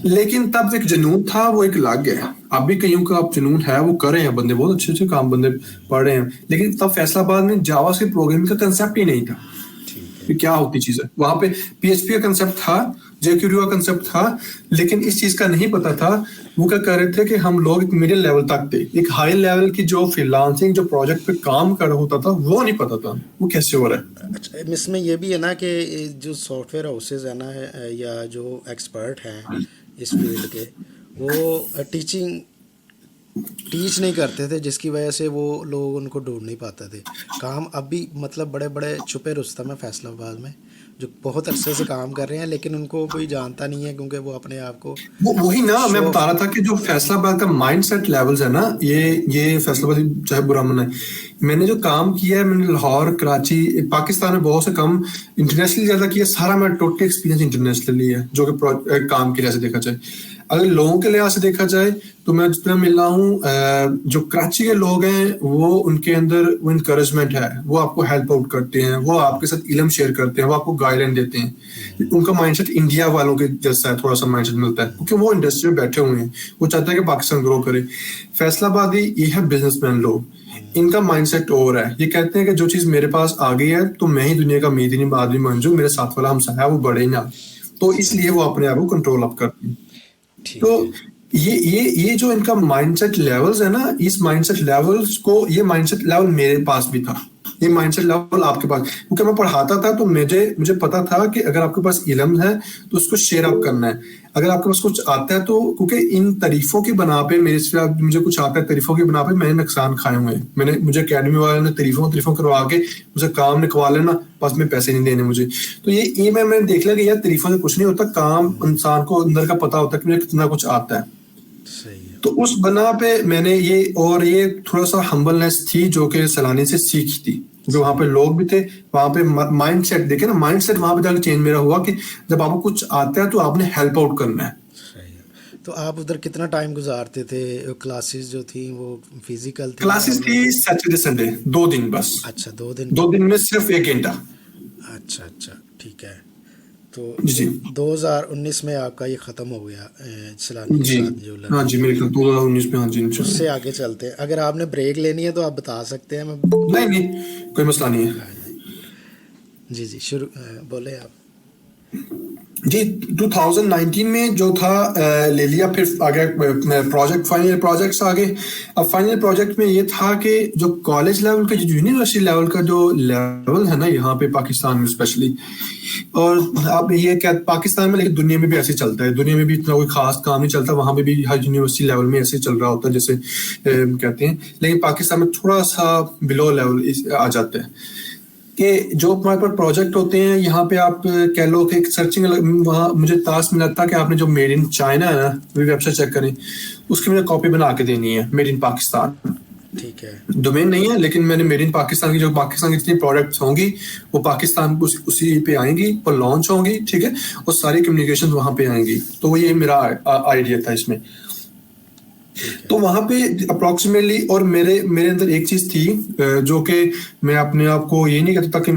लेकिन तब एक जुनून था वो एक लग गया। अब भी कईयों का जुनून है, वो कर रहे हैं बंदे, बहुत अच्छे अच्छे काम बंदे पढ़ रहे हैं, लेकिन तब फैसलाबाद में जावास्क्रिप्ट प्रोग्रामिंग का कंसेप्ट ही नहीं था कि क्या होती चीज है। वहां पे पीएचपी का कंसेप्ट था, जेक्यूरी का कंसेप्ट था, लेकिन इस चीज का नहीं पता था। वो क्या कर रहे थे कि हम लोग एक मिडिल लेवल तक थे, एक हाई लेवल की जो फ्रीलांसिंग जो प्रोजेक्ट पे काम कर रहा होता था वो नहीं पता था वो कैसे हो रहा है। अच्छा, इसमें ये भी है ना कि जो सॉफ्टवेयर हाउसेज है ना, या जो एक्सपर्ट हैं इस फील्ड के, वो टीच नहीं करते थे, जिसकी वजह से वो लोग उनको ढूंढ नहीं पाते थे काम। अब भी मतलब बड़े बड़े छुपे रुस्तम है फैसलाबाद में जो बहुत अरसे से काम कर रहे हैं, लेकिन उनको कोई जानता नहीं है क्योंकि वो अपने आप को वही ना मैं शो बता रहा था कि जो फैसलाबाद का माइंडसेट लेवल्स है ना, ये फैसलाबाद चाहे बुरा मना है, मैंने जो काम किया है, मैंने लाहौर, कराची, पाकिस्तान में बहुत से कम, इंटरनेशनली ज्यादा किया। सारा मेरा टोटल एक्सपीरियंस इंटरनेशनली है, जो कि काम के लिहाज से देखा जाए। अगर लोगों के लिहाज से देखा जाए तो मैं जितना मिल रहा हूँ, जो कराची के लोग हैं वो उनके अंदर वो इनकरेजमेंट है, वो आपको हेल्प आउट करते हैं, वो आपके साथ इल्म शेयर करते हैं, वो आपको गाइडलाइन देते हैं। उनका माइंडसेट इंडिया वालों के जैसा है, थोड़ा सा माइंडसेट मिलता है, क्योंकि वो इंडस्ट्री में बैठे हुए हैं, वो चाहते हैं कि पाकिस्तान ग्रो करे। फैसलाबादी ये है बिजनेसमैन लोग, इनका माइंडसेट और है। ये कहते हैं कि जो चीज मेरे पास आ गई है तो मैं ही दुनिया का मीदनी आदमी बन जाऊं, मेरे साथ वाला हमसाया है वो बढ़े ना, तो इसलिए वो अपने आप को कंट्रोल अप करते हैं। तो ये जो इनका माइंडसेट लेवल्स है ना, इस माइंडसेट लेवल्स को, ये माइंडसेट लेवल मेरे पास भी था। ये माइंडसेट लेवल आपके पास, क्योंकि मैं पढ़ाता था तो मुझे मुझे पता था कि अगर आपके पास इल्म है तो उसको शेयर अप करना है। अगर आपके पास कुछ आता है तो, क्योंकि इन तारीफों की बना पे मेरे से मुझे कुछ आता है तारीफों की बना पे मैंने नुकसान खाए हुए हैं। मैंने मुझे अकेडमी वाले ने तारीफों करवा के मुझे काम निकलवा लेना, बस में पैसे नहीं देने मुझे। तो ये मैंने देख लिया कि यार तारीफों से कुछ नहीं होता, काम इंसान को अंदर का पता होता है कि मुझे कितना कुछ आता है। सही है। तो उस बना पे मैंने ये थोड़ा सा हम्बलनेस थी जो कि सैलानी से सीखी थी, जो वहां पे लोग भी थे। वहां पे माइंड सेट देखे ना, माइंड सेट वहां पे जाकर चेंज मेरा हुआ कि जब आपको कुछ आता है तो आपने हेल्प आउट करना है। सही है। तो आप उधर कितना टाइम गुजारते थे? क्लासेस जो थी वो फिजिकल थी या क्लासेस थी ऑनलाइन? सैटरडे संडे 2 दिन बस। अच्छा, 2 दिन की। 2 दिन में सिर्फ 1 घंटा। अच्छा अच्छा, ठीक है। तो जी जी 2019 में आपका ये ख़त्म हो गया सैलानी के जी। साथ जो हाँ लर्निंग जी, है। मेरे ख्याल 2019 में, हाँ जी इंशाल्लाह। उससे आगे चलते हैं, अगर आपने ब्रेक लेनी है तो आप बता सकते हैं, मैं। नहीं नहीं, कोई मसला नहीं है। हाँ जी। जी जी, शुरू बोले आप। जी 2019 में जो था ले लिया, फिर आगे प्रोजेक्ट, फाइनल प्रोजेक्ट्स आ गए। अब फाइनल प्रोजेक्ट में ये था कि जो कॉलेज लेवल का, जो यूनिवर्सिटी लेवल का जो लेवल है ना यहाँ पे पाकिस्तान में स्पेशली, और अब ये क्या पाकिस्तान में, लेकिन दुनिया में भी ऐसे चलता है, दुनिया में भी इतना कोई खास काम नहीं चलता, वहां पे भी हर यूनिवर्सिटी लेवल में ऐसे चल रहा होता है जैसे कहते हैं, लेकिन पाकिस्तान में थोड़ा सा बिलो लेवल आ जाता है कि जो हमारे पास प्रोजेक्ट होते हैं यहाँ पे आप कह लो कि सर्चिंग, वहाँ मुझे टास्क मिला था कि आपने जो मेड इन चाइना है ना, वेबसाइट चेक करें, उसकी मुझे कॉपी बना के देनी है, मेड इन पाकिस्तान। ठीक है। डोमेन नहीं है, लेकिन मैंने मेड इन पाकिस्तान की, जो पाकिस्तान की जितनी प्रोडक्ट्स होंगी वो पाकिस्तान उसी पे आएंगी और लॉन्च होंगी, ठीक है, और सारी कम्युनिकेशन वहां पे आएंगी। तो ये मेरा आइडिया था इसमें। ठीक है। तो वहां पे अप्रोक्सीमेटली, और मेरे मेरे अंदर एक चीज थी जो कि मैं अपने आप को ये नहीं कहता था कि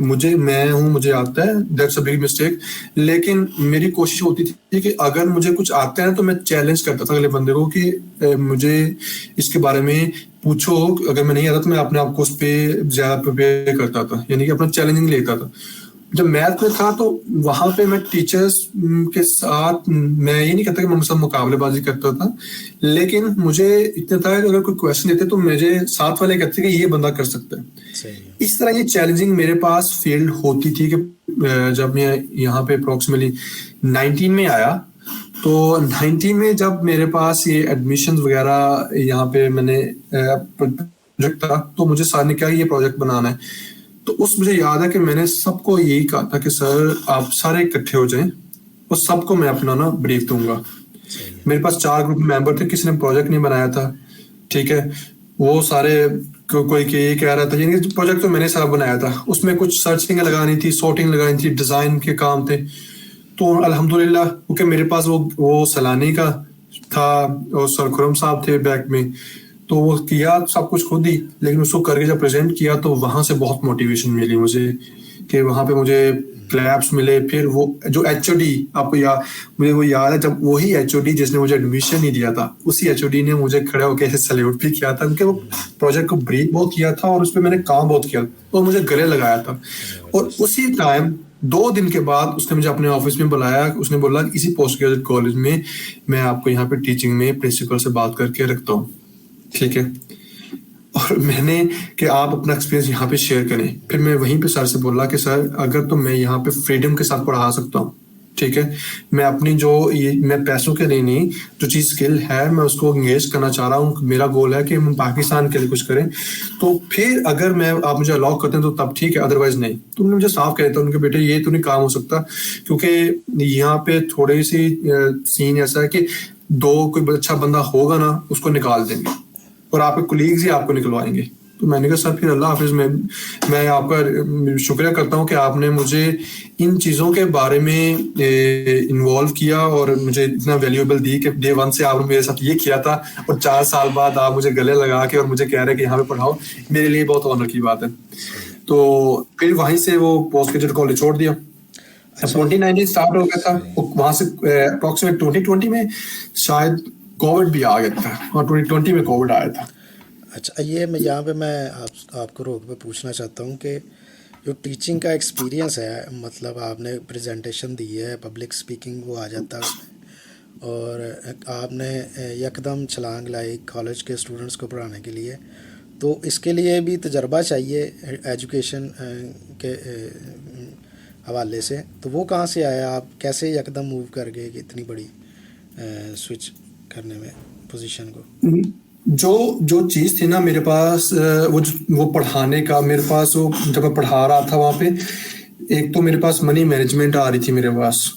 मुझे आता है, दैट्स अ बिग मिस्टेक। लेकिन मेरी कोशिश होती थी कि अगर मुझे कुछ आता है तो मैं चैलेंज करता था अगले बंदे को कि मुझे इसके बारे में पूछो। अगर मैं नहीं आता तो मैं अपने आप को उस पर ज्यादा प्रिपेयर करता था, यानी कि अपना चैलेंजिंग लेता था। जब मैथ में था तो वहां पे मैं टीचर्स के साथ, मैं ये नहीं कहता कि मैं उनके साथ मुकाबलेबाजी करता था, लेकिन मुझे इतना था कि अगर कोई क्वेश्चन देते तो मुझे साथ वाले कहते कि ये बंदा कर सकता है। सही है। इस तरह ये चैलेंजिंग मेरे पास फील्ड होती थी कि जब मैं यहाँ पे अप्रोक्सीमेटली 19 में आया, तो 19 में जब मेरे पास ये एडमिशन वगैरह यहाँ पे मैंने प्रोजेक्ट था, तो मुझे सर ने कहा ये प्रोजेक्ट बनाना है। तो मुझे याद है कि मैंने सबको यही कहा था कि सर आप सारे इकट्ठे हो जाएं और सबको मैं अपना ना ब्रीफ दूंगा। सही है। मेरे पास 4 ग्रुप मेंबर थे, किसी ने प्रोजेक्ट नहीं बनाया था, ठीक है, वो सारे कोई के ये कह रहा था, यानी प्रोजेक्ट तो मैंने सारा बनाया था, उसमें कुछ सर्चिंग लगानी थी, सॉर्टिंग लगानी थी, डिजाइन के काम थे। तो अल्हम्दुलिल्लाह, क्योंकि मेरे पास वो सलानी का था और सर खुरम साहब थे बैक में, तो वो किया सब कुछ खुद ही, लेकिन उसको करके जब प्रेजेंट किया तो वहां से बहुत मोटिवेशन मिली मुझे, कि वहां पे मुझे क्लैप्स मिले। फिर वो जो एचओडी, आपको याद, मुझे वो याद है जब वही एचओडी जिसने मुझे एडमिशन नहीं दिया था, उसी एचओडी ने मुझे खड़े होकर सैल्यूट भी किया था, क्योंकि वो प्रोजेक्ट को ब्रीफ बहुत किया था और उस पर मैंने काम बहुत किया और मुझे गले लगाया था। और ज़बरदस्त। उसी टाइम 2 दिन के बाद उसने मुझे अपने ऑफिस में बुलाया, उसने बोला इसी पोस्ट ग्रेजुएट कॉलेज में मैं आपको यहाँ पे टीचिंग में प्रिंसिपल से बात करके रखता हूँ, ठीक है। और मैंने कि आप अपना एक्सपीरियंस यहाँ पे शेयर करें। फिर मैं वहीं पे सर से बोला कि सर अगर तो मैं यहाँ पे फ्रीडम के साथ पढ़ा सकता हूँ, ठीक है, मैं अपनी जो ये मैं पैसों के लिए नहीं, जो चीज़ स्किल है मैं उसको इंगेज करना चाह रहा हूँ, मेरा गोल है कि हम पाकिस्तान के लिए कुछ करें। तो फिर अगर मैं आप मुझे अलाउ करते हैं तो तब ठीक है, अदरवाइज नहीं। तो उन्होंने मुझे साफ कह दिया, उनके बेटे ये तो नहीं काम हो सकता, क्योंकि यहाँ पे थोड़ी सी सीन ऐसा है कि दो कोई अच्छा बंदा होगा ना उसको निकाल देंगे और आपके कुलीग्स ही आपको निकलवाएंगे। तो मैंने कहा सर फिर अल्लाह हाफिज, मैं आपका शुक्रिया करता हूँ कि आपने मुझे इन चीज़ों के बारे में इन्वॉल्व किया और मुझे इतना वैल्यूएबल दी कि डे 1 से आपने मेरे साथ ये किया था और 4 साल बाद आप मुझे गले लगा के और मुझे कह रहे हैं कि यहाँ पे पढ़ाओ, मेरे लिए बहुत ऑनर की बात है। सही है। तो फिर वहीं से वो पोस्ट ग्रेजुएट कॉलेज छोड़ दिया। अब अच्छा। 2019 स्टार्ट हो गया था, सही। वहां से अप्रोक्सीमेट 2020 में शायद कोविड भी आ गया था, और 2020 में कोविड आया था। अच्छा, ये मैं यहाँ पे मैं आपको रोक पे पूछना चाहता हूँ कि जो टीचिंग का एक्सपीरियंस है, मतलब आपने प्रेजेंटेशन दी है, पब्लिक स्पीकिंग वो आ जाता है उसमें, और आपने यकदम छलांग लाई कॉलेज के स्टूडेंट्स को पढ़ाने के लिए, तो इसके लिए भी तजर्बा चाहिए एजुकेशन के हवाले से। तो वो कहाँ से आया, आप कैसे यकदम मूव कर गए कि इतनी बड़ी स्विच करने में पोजीशन को? जो जो चीज थी ना मेरे पास, वो पढ़ाने का मेरे पास, वो जब मैं पढ़ा रहा था वहां पे, एक तो मेरे पास मनी मैनेजमेंट आ रही थी मेरे पास,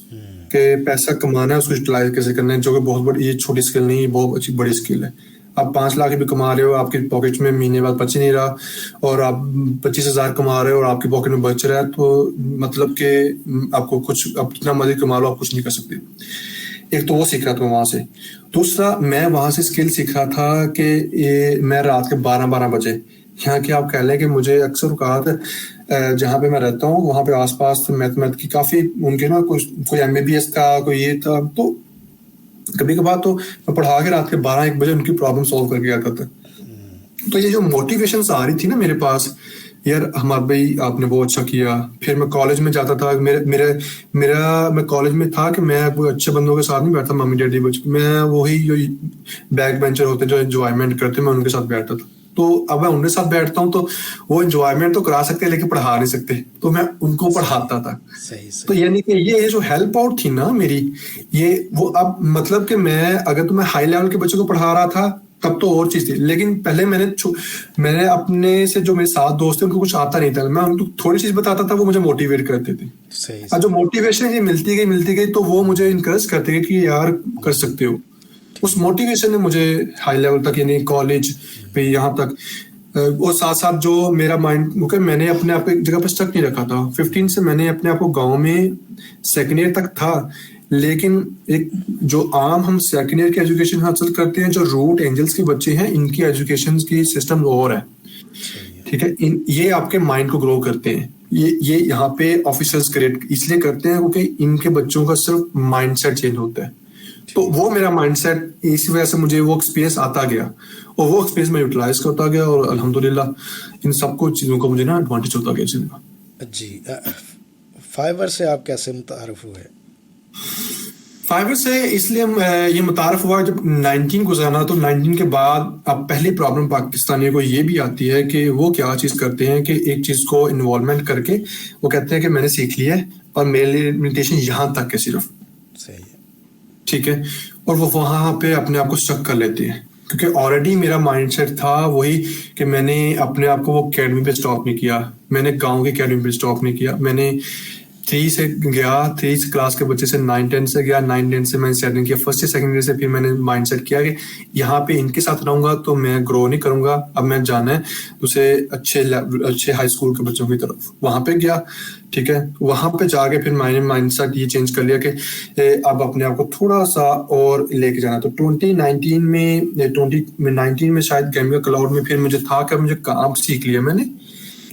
कि पैसा कमाना है उसको यूटिलाइज कैसे करना है, जो कि बहुत बड़ी, ये छोटी स्किल नहीं, ये बहुत अच्छी बड़ी स्किल है। आप 5 लाख भी कमा रहे हो, आपके पॉकेट में महीने बाद बच ही नहीं रहा, और आप 25,000 कमा रहे हो और आपके पॉकेट में बच रहा है, तो मतलब कि आपको कुछ, आप जितना मर्जी कमा लो, आप कुछ नहीं कर सकते। एक तो वो सीख रहा था मैं वहां से। दूसरा, मैं वहां से स्किल सीख रहा था कि ये मैं रात के 12-12 बजे, यहाँ की आप कह लें कि मुझे अक्सर कहा था, जहाँ पे मैं रहता हूँ वहां पे आसपास मैथ की काफी उनके ना, कोई एमबीबीएस का कोई ये था, तो कभी कभार तो मैं पढ़ा के रात के 12-1 बजे उनकी प्रॉब्लम सॉल्व करके आता था। तो ये जो मोटिवेशन आ रही थी ना मेरे पास, यार हमारे भाई आपने बहुत अच्छा किया। फिर मैं कॉलेज में जाता था, मेरे मेरे मेरा मैं कॉलेज में था कि मैं कोई अच्छे बंदों के साथ नहीं बैठता, मम्मी डैडी बच, मैं वही जो बैक बेंचर होते जो एंजॉयमेंट करते, मैं उनके साथ बैठता था। तो अब मैं उनके साथ बैठता हूँ तो वो एंजॉयमेंट तो करा सकते हैं लेकिन पढ़ा नहीं सकते, तो मैं उनको सही पढ़ाता था। सही तो सही। यानी कि ये जो हेल्प आउट थी ना मेरी, ये वो, अब मतलब कि मैं अगर तो मैं हाई लेवल के बच्चों को पढ़ा रहा था तब तो और चीज थी, लेकिन पहले मैंने अपने से जो मेरे साथ दोस्त थे उनको कुछ आता नहीं था, मैं उनको थोड़ी चीज बताता था, वो मुझे मोटिवेट करते थे। सही और जो सही। मोटिवेशन ये मिलती गई तो वो मुझे इनकरेज करते गए कि यार कर सकते हो। उस ठीक। मोटिवेशन ने मुझे हाई लेवल तक, यानी कॉलेज पे यहाँ तक, और साथ साथ जो मेरा माइंड, क्योंकि मैंने अपने आप को एक जगह पर स्टक नहीं रखा था। 15 से मैंने अपने आप को गांव में सेकेंड ईयर तक था, लेकिन एक जो आम हम सेकेंड ईयर की एजुकेशन हासिल करते हैं, जो रूट एंजल्स के बच्चे हैं, इनकी एजुकेशन की सिस्टम और है। सही है। ठीक है, ये आपके माइंड को ग्रो करते हैं। ये यहाँ पे ऑफिसर्स क्रिएट इसलिए करते हैं क्योंकि इनके बच्चों का सिर्फ माइंडसेट चेंज होता है। तो ठीक। वो मेरा माइंडसेट, इसी वजह से मुझे वो एक्सपीरियंस आता गया, और वो एक्सपीरियंस मैं यूटिलाइज करता गया, और अल्हम्दुलिल्लाह इन सबको चीज़ों का मुझे ना एडवांटेज होता गया चीज़ों जी। फाइवर से आप कैसे मुतारफ हुए? फाइवर से इसलिए ये मुतारफ हुआ जब 19 गुजारा, तो 19 के बाद अब पहली प्रॉब्लम पाकिस्तानियों को ये भी आती है कि वो क्या चीज़ करते हैं कि एक चीज़ को इन्वॉल्वमेंट करके वो कहते हैं कि मैंने सीख लिया है और मेरे लिए लिमिटेशन यहाँ तक है सिर्फ। सही है। ठीक है, और वो वहां पे अपने आप को स्टक कर लेते हैं, क्योंकि ऑलरेडी मेरा माइंडसेट था वही कि मैंने अपने आप को वो अकेडमी पे स्टॉप नहीं किया, मैंने गांव की अकेडमी पे स्टॉप नहीं किया, मैंने 3 से क्लास के बच्चे से 9-10 से गया, 9-10 से मैंने सेटलिंग किया, फर्स्ट से सेकंड ईयर से फिर मैंने माइंडसेट किया कि यहाँ पे इनके साथ रहूंगा तो मैं ग्रो नहीं करूंगा, अब मैं जाना है दूसरे अच्छे हाई स्कूल के बच्चों की तरफ, वहां पे गया। ठीक है, वहां पे जाके फिर मैंने माइंडसेट ये चेंज कर लिया कि अब अपने आप को थोड़ा सा और लेके जाना। तो 2019 में शायद गैम्बिया क्लाउड में फिर मुझे था कि मुझे काम सीख लिया मैंने,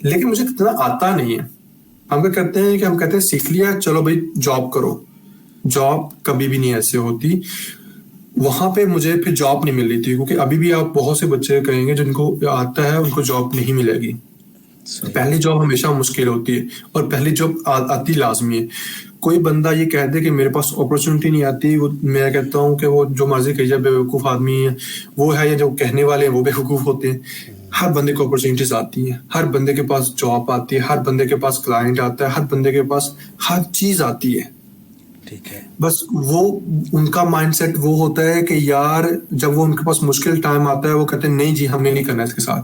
लेकिन मुझे इतना आता नहीं है। हम क्या करते हैं कि हम कहते हैं सीख लिया, चलो भाई जॉब करो। जॉब कभी भी नहीं ऐसे होती। वहां पे मुझे फिर जॉब नहीं मिल रही थी, क्योंकि अभी भी आप बहुत से बच्चे कहेंगे जिनको आता है उनको जॉब नहीं मिलेगी। सही है। पहली जॉब हमेशा मुश्किल होती है, और पहली जॉब आती लाजमी है। कोई बंदा ये कह दे कि मेरे पास अपॉर्चुनिटी नहीं आती, वो मैं कहता हूँ कि वो जो मर्जी कही जाए बेवकूफ़ आदमी है वो है, या जो कहने वाले हैं वो बेवकूफ़ होते हैं। हर बंदे को अपॉर्चुनिटीज आती हैं, हर बंदे के पास जॉब आती है, हर बंदे के पास क्लाइंट आता है, हर बंदे के पास हर चीज आती है। ठीक है। बस वो उनका माइंडसेट वो होता है कि यार जब वो उनके पास मुश्किल टाइम आता है वो कहते हैं नहीं जी हमने नहीं करना इसके साथ।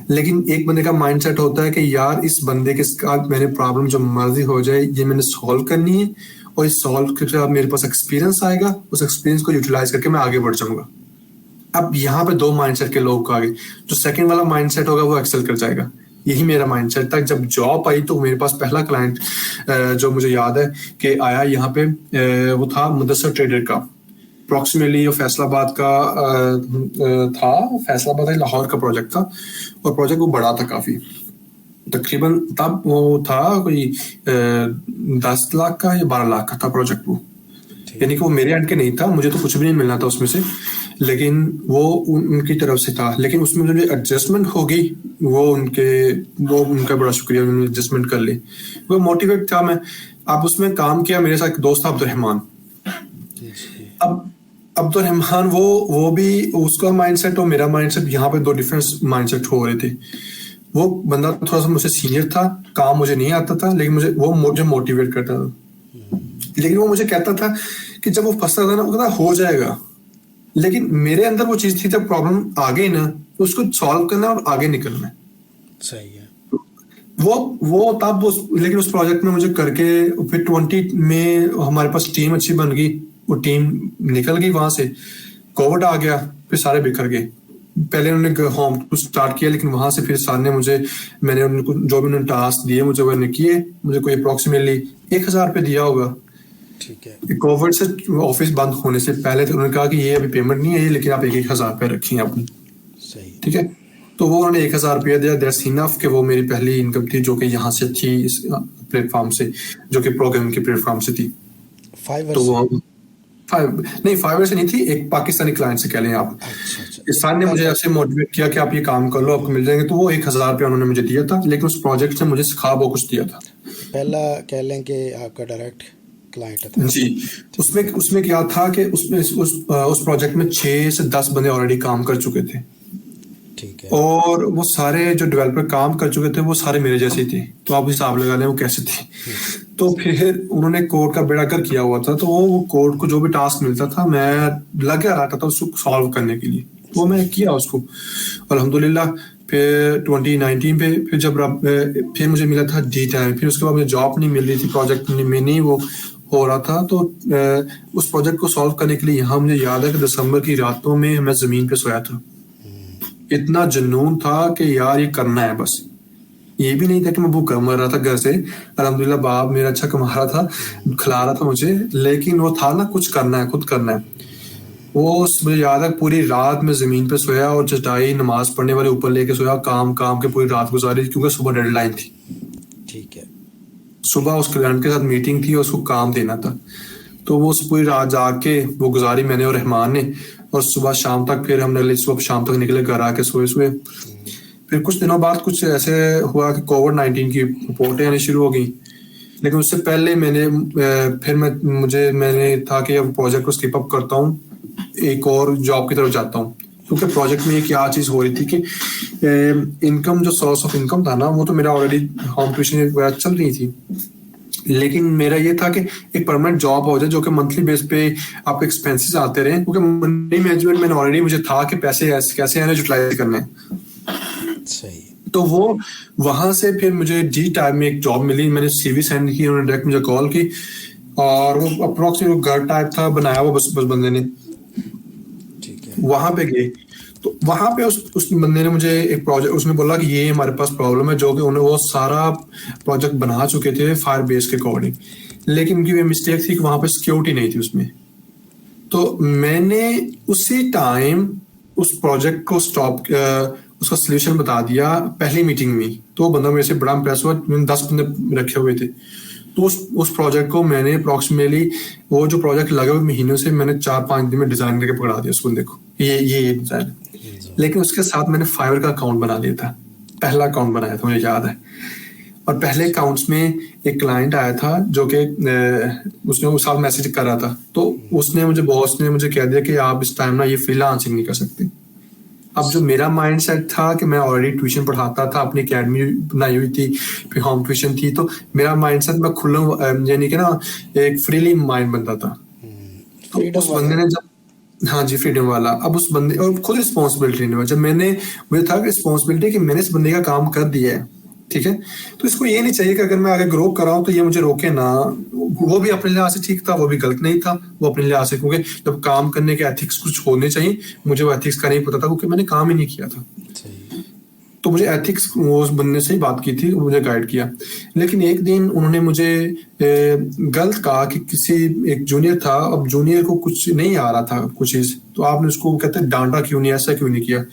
लेकिन एक बंदे का माइंडसेट होता है कि यार इस बंदे के साथ मैंने प्रॉब्लम जो मर्जी हो जाए ये मैंने सॉल्व करनी है, और इस सॉल्व के बाद मेरे पास एक्सपीरियंस आएगा, उस एक्सपीरियंस को यूटिलाइज करके मैं आगे बढ़ जाऊंगा। अब यहाँ पे 2 माइंडसेट के लोग आ गए। जो सेकंड वाला माइंडसेट होगा वो एक्सेल कर जाएगा। यही मेरा माइंडसेट था। जब जॉब आई तो मेरे पास पहला क्लाइंट जो मुझे याद है कि आया यहाँ पे, वो था मुदस्सर ट्रेडर का। अप्रोक्सीमेटली फैसलाबाद का था, फैसलाबाद है लाहौर का प्रोजेक्ट था, और प्रोजेक्ट वो बड़ा था काफी। तकरीबन तब वो था कोई 10 लाख का या 12 लाख का था प्रोजेक्ट वो। यानी कि वो मेरे एंड के नहीं था, मुझे तो कुछ भी नहीं मिलना था उसमें से, लेकिन वो उनकी तरफ से था। लेकिन उसमें जो एडजस्टमेंट हो गई वो उनका बड़ा शुक्रिया, उन्होंने एडजस्टमेंट कर ली। वो मोटिवेट था मैं। अब उसमें काम किया, मेरे साथ एक दोस्त था अब्दुल रहमान। जी। अब रहमान वो भी, उसका माइंडसेट और मेरा माइंडसेट यहाँ पे दो डिफरेंस माइंडसेट हो रहे थे। वो बंदा थोड़ा सा मुझसे सीनियर था, काम मुझे नहीं आता था, लेकिन मुझे मोटिवेट करता था। लेकिन वो मुझे कहता था कि जब वो फंसता था ना, वो कहता हो जाएगा। लेकिन मेरे अंदर वो चीज थी, जब प्रॉब्लम आ गई ना, तो उसको सॉल्व करना और आगे निकलना है। सही है। वो तब लेकिन उस प्रोजेक्ट में मुझे करके फिर 20 में हमारे पास टीम अच्छी बन गई। वो टीम निकल गई वहां से, कोविड आ गया, फिर सारे बिखर गए। पहले उन्होंने होम टू स्टार्ट किया, लेकिन वहां से फिर सर ने मैंने उनको जो भी उन्होंने टास्क दिए मुझे, वो किए। मुझे कोई अप्रोक्सीमेटली 1,000 रुपये दिया होगा। ठीक है। कोविड से ऑफिस बंद होने से पहले तो उन्होंने कहा कि ये अभी पेमेंट नहीं है, लेकिन आप 1,000 रुपये रखिए अपनी। सही। ठीक है। तो वो उन्होंने 1,000 रुपया दिया, दैट्स इनफ कि वो मेरी पहली इनकम थी, जो कि यहाँ से थी, इस प्लेटफॉर्म से, जो कि प्रोग्राम के प्लेटफॉर्म से थी। फाइवर तो से? वो फाइवर से नहीं थी, एक पाकिस्तानी क्लाइंट से कह लें आप। अच्छा अच्छा। इस सर ने मुझे ऐसे मोटिवेट किया कि आप ये काम कर लो, आपको मिल जाएंगे। तो वो 1,000 रुपया उन्होंने मुझे दिया था, लेकिन उस प्रोजेक्ट से मुझे सिखा बहुत कुछ दिया था। पहला कह लें कि आपका डायरेक्ट क्लाइंट था। जी। ठीक उसमें है। उसमें क्या था कि उसमें उस प्रोजेक्ट में 6 से 10 बंदे ऑलरेडी काम कर चुके थे। ठीक है। और वो सारे जो डेवलपर काम कर चुके थे वो सारे मेरे जैसे ही थे। तो आप हिसाब लगा लें वो कैसे थे। तो फिर उन्होंने कोड का बेड़ा कर किया हुआ था, तो वो कोड को जो भी टास्क मिलता था मैं लगे रहता था उसको सॉल्व करने के लिए। वो मैं किया उसको अल्हम्दुलिल्लाह। फिर 2019 पे फिर मुझे मिला था डी टाइम। फिर उसके बाद मुझे जॉब नहीं मिल रही थी, प्रोजेक्ट में नहीं वो हो रहा था। तो उस प्रोजेक्ट को सॉल्व करने के लिए यहाँ मुझे याद है कि दिसंबर की रातों में मैं जमीन पे सोया था। इतना जुनून था कि यार ये करना है बस। ये भी नहीं था कि मैं भूखा मर रहा था घर से। अल्हम्दुलिल्लाह बाप मेरा अच्छा कमा रहा था, खिला रहा था मुझे, लेकिन वो था ना, कुछ करना है, खुद करना है। मुझे याद है पूरी रात में जमीन पे सोया और चटाई नमाज पढ़ने वाले ऊपर लेके सोया, काम काम के पूरी रात गुजारी, क्योंकि सुबह डेडलाइन थी। ठीक है। सुबह उस क्लाइंट के साथ मीटिंग थी और उसको काम देना था। तो वो उस पूरी रात जाग के वो गुजारी मैंने और रहमान ने। और सुबह शाम तक फिर हमने अगले सुबह शाम तक निकले घर आके सोए सोए। फिर कुछ दिनों बाद कुछ ऐसे हुआ कि कोविड-19 की रिपोर्टें आनी शुरू हो गई। लेकिन उससे पहले मैंने था कि अब प्रोजेक्ट को स्किप अप करता हूँ, एक और जॉब की तरफ जाता हूँ। क्योंकि प्रोजेक्ट में क्या चीज़ हो रही थी कि इनकम, जो सोर्स ऑफ इनकम था ना, वो तो मेरा ऑलरेडी होम ट्यूशन वगैरह चल रही थी। लेकिन मेरा ये था कि एक परमानेंट जॉब हो जाए जो कि मंथली बेस पे आपके एक्सपेंसेस आते रहे। क्योंकि मनी मैनेजमेंट में ऑलरेडी मुझे था कि पैसे कैसे आने, यूटिलाइज करने हैं। सही। तो वो वहां से फिर मुझे जी टाइम में एक जॉब मिली। मैंने सीवी सेंड की, उन्होंने डायरेक्ट मुझे कॉल की। और वो अप्रोक्सीमेट घर टाइप था बनाया हुआ, बस बंदे ने। ठीक है। वहां पे गए तो वहां पे उस बंदे ने मुझे एक प्रोजेक्ट, उसने बोला कि ये हमारे पास प्रॉब्लम है, जो कि उन्हें वो सारा प्रोजेक्ट बना चुके थे फायर बेस के अकॉर्डिंग। लेकिन उनकी ये मिस्टेक थी कि वहां पे सिक्योरिटी नहीं थी उसमें। तो मैंने उसी टाइम उस प्रोजेक्ट को स्टॉप, उसका सोल्यूशन बता दिया पहली मीटिंग में। तो वो बंदा मेरे से बड़ा इंप्रेस हुआ। मैंने 10 बंदे रखे हुए थे। तो उस प्रोजेक्ट को मैंने अप्रोक्सीमेटली, वो जो प्रोजेक्ट लगे हुए महीनों से, मैंने 4-5 दिन में डिजाइन करके पकड़ा दिया उस बंदे को, ये डिजाइन। लेकिन उसके साथ मैंने फाइवर का अकाउंट बना लिया था। पहला अकाउंट बनाया था, मुझे याद है। और पहले अकाउंट्स में एक क्लाइंट आया था जो कि उसने उस साल मैसेज कर रहा था। तो बॉस ने मुझे कह दिया कि आप इस टाइम ना ये फ्रीलांसिंग नहीं कर सकते। अब जो मेरा माइंडसेट था कि मैं ऑलरेडी ट्यूशन पढ़ाता था, अपनी एकेडमी बनाई हुई थी, फिर होम ट्यूशन थी, तो मेरा माइंडसेट मैं खुला, यानी कि ना, एक फ्रीली माइंड बनता था। तो फ्रीडम उस वाला। बंदे ने जब, हाँ जी, फ्रीडम वाला। अब उस बंदे और खुद रिस्पॉन्सिबिलिटी नहीं हुआ। जब मुझे था रिस्पॉन्सिबिलिटी कि मैंने इस बंदे का काम कर दिया है, ठीक है, तो इसको ये नहीं चाहिए कि अगर मैं आगे ग्रो कर रहा हूँ तो ये मुझे रोके ना। वो भी अपने लिहाज से ठीक था, वो भी गलत नहीं था, वो अपने लिहाज से। क्योंकि जब काम करने के एथिक्स कुछ होने चाहिए, मुझे वो एथिक्स का नहीं पता था, क्योंकि मैंने काम ही नहीं किया था। सही। तो मुझे एथिक्स उस बंदे से ही बात की थी, मुझे गाइड किया। लेकिन एक दिन उन्होंने मुझे गलत कहा कि एक जूनियर था, अब जूनियर को कुछ नहीं आ रहा था कुछ चीज, तो आपने उसको कहते डांटा क्यों नहीं, ऐसा क्यों नहीं किया।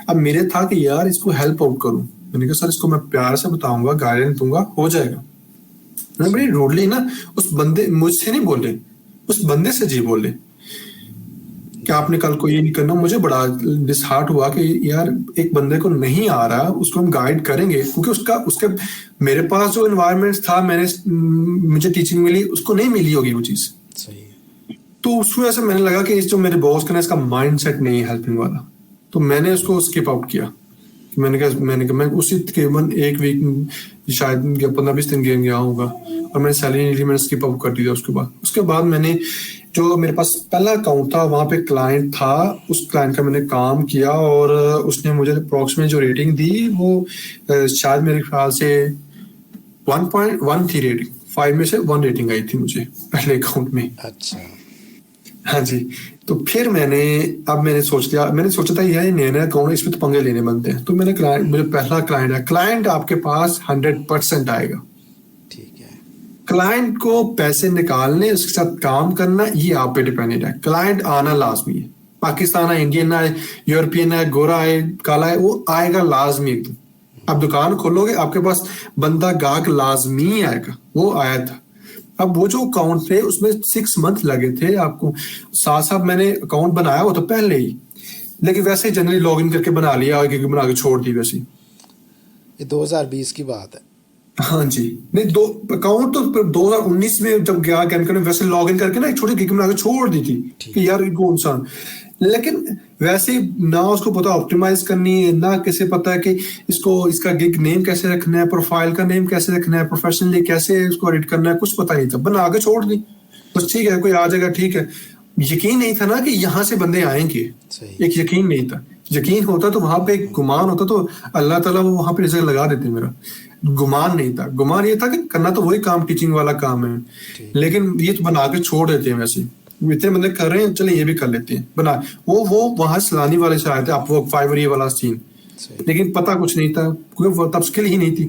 अब मेरे था कि यार इसको हेल्प आउट करूं। मैंने कहा सर इसको मैं प्यार से बताऊंगा, गाइडेंस दूंगा, हो जाएगा। मैंने बड़ी रूडली ना, उस बंदे, मुझसे नहीं बोले, उस बंदे से जी बोले कि आपने कल को ये नहीं करना। मुझे बड़ा डिसहार्ट हुआ कि यार एक बंदे को नहीं आ रहा, उसको हम गाइड करेंगे, क्योंकि उसके मेरे पास जो एनवायरनमेंट था, मुझे टीचिंग मिली, उसको नहीं मिली होगी वो चीज। सही है। तो उस वजह से मैंने लगा कि इस जो मेरे बॉस का ना इसका माइंड सेट नहीं है हेल्पिंग वाला, तो मैंने उसको स्किप आउट किया। मैंने कहा मैं उसी तकरीबन एक वीक शायद 15-20 दिन गेम गया होगा और मैंने सैलरी नहीं ली, मैंने स्किप आउट कर दिया। उसके बाद मैंने जो मेरे पास पहला अकाउंट था वहां पे क्लाइंट था, उस क्लाइंट का मैंने काम किया और उसने मुझे अप्रोक्सीमेट जो रेटिंग दी वो शायद मेरे ख्याल से 1.1 थी रेटिंग, 5 में से 1 रेटिंग आई थी मुझे पहले अकाउंट में। अच्छा। हाँ जी। तो फिर मैंने सोचा था यार ये नया नया अकाउंट है, इसमें तो पंगे लेने बनते हैं। तो मुझे पहला क्लाइंट आपके पास 100% आएगा। ठीक है। क्लाइंट को पैसे निकालने, उसके साथ काम करना, ये आप पे डिपेंडेंट है। क्लाइंट आना लाजमी है, पाकिस्तान है, इंडियन है, यूरोपियन है, गोरा है, काला है, वो आएगा लाजमी एक दिन। आप दुकान खोलोगे आपके पास बंदा गाहक लाजमी आएगा, वो आया था। अब वो जो अकाउंट थे उसमें 6 मंथ लगे थे आपको, साथ साथ मैंने अकाउंट बनाया वो तो पहले ही, लेकिन वैसे ही जनरली लॉग इन करके बना लिया और बना के छोड़ दी वैसे ही। ये 2020 की बात है। हाँ जी। नहीं, दो अकाउंट तो 2019 में जब गया गेम करने वैसे लॉग इन करके ना एक छोटी गिग बना के छोड़ दी थी कि यार कौन सा, लेकिन वैसे ही ना उसको पता ऑप्टिमाइज करनी है, ना किसे पता है कि इसका गिग नेम कैसे रखना है, प्रोफाइल का नेम कैसे रखना है, प्रोफेशनली कैसे इसको एडिट करना है, कुछ पता नहीं था, बना के छोड़ दी। बस ठीक है कोई आ जाएगा, ठीक है। यकीन नहीं था ना कि यहाँ से बंदे आएंगे, एक यकीन नहीं था। यकीन होता तो वहां पे गुमान होता तो अल्लाह ताला वो वहां पे रिजल्ट लगा देते। मेरा गुमान नहीं था, गुमान ये था कि करना तो वही काम टीचिंग वाला काम है, लेकिन ये तो बना के छोड़ देते हैं। वैसे इतने बंदे कर रहे हैं, चले ये भी कर लेते हैं बना। वो वहां सलानी वाले से आए थे, आप वो फाइवर ये वाला सीन, लेकिन पता कुछ नहीं था क्योंकि तब स्किल ही नहीं थी।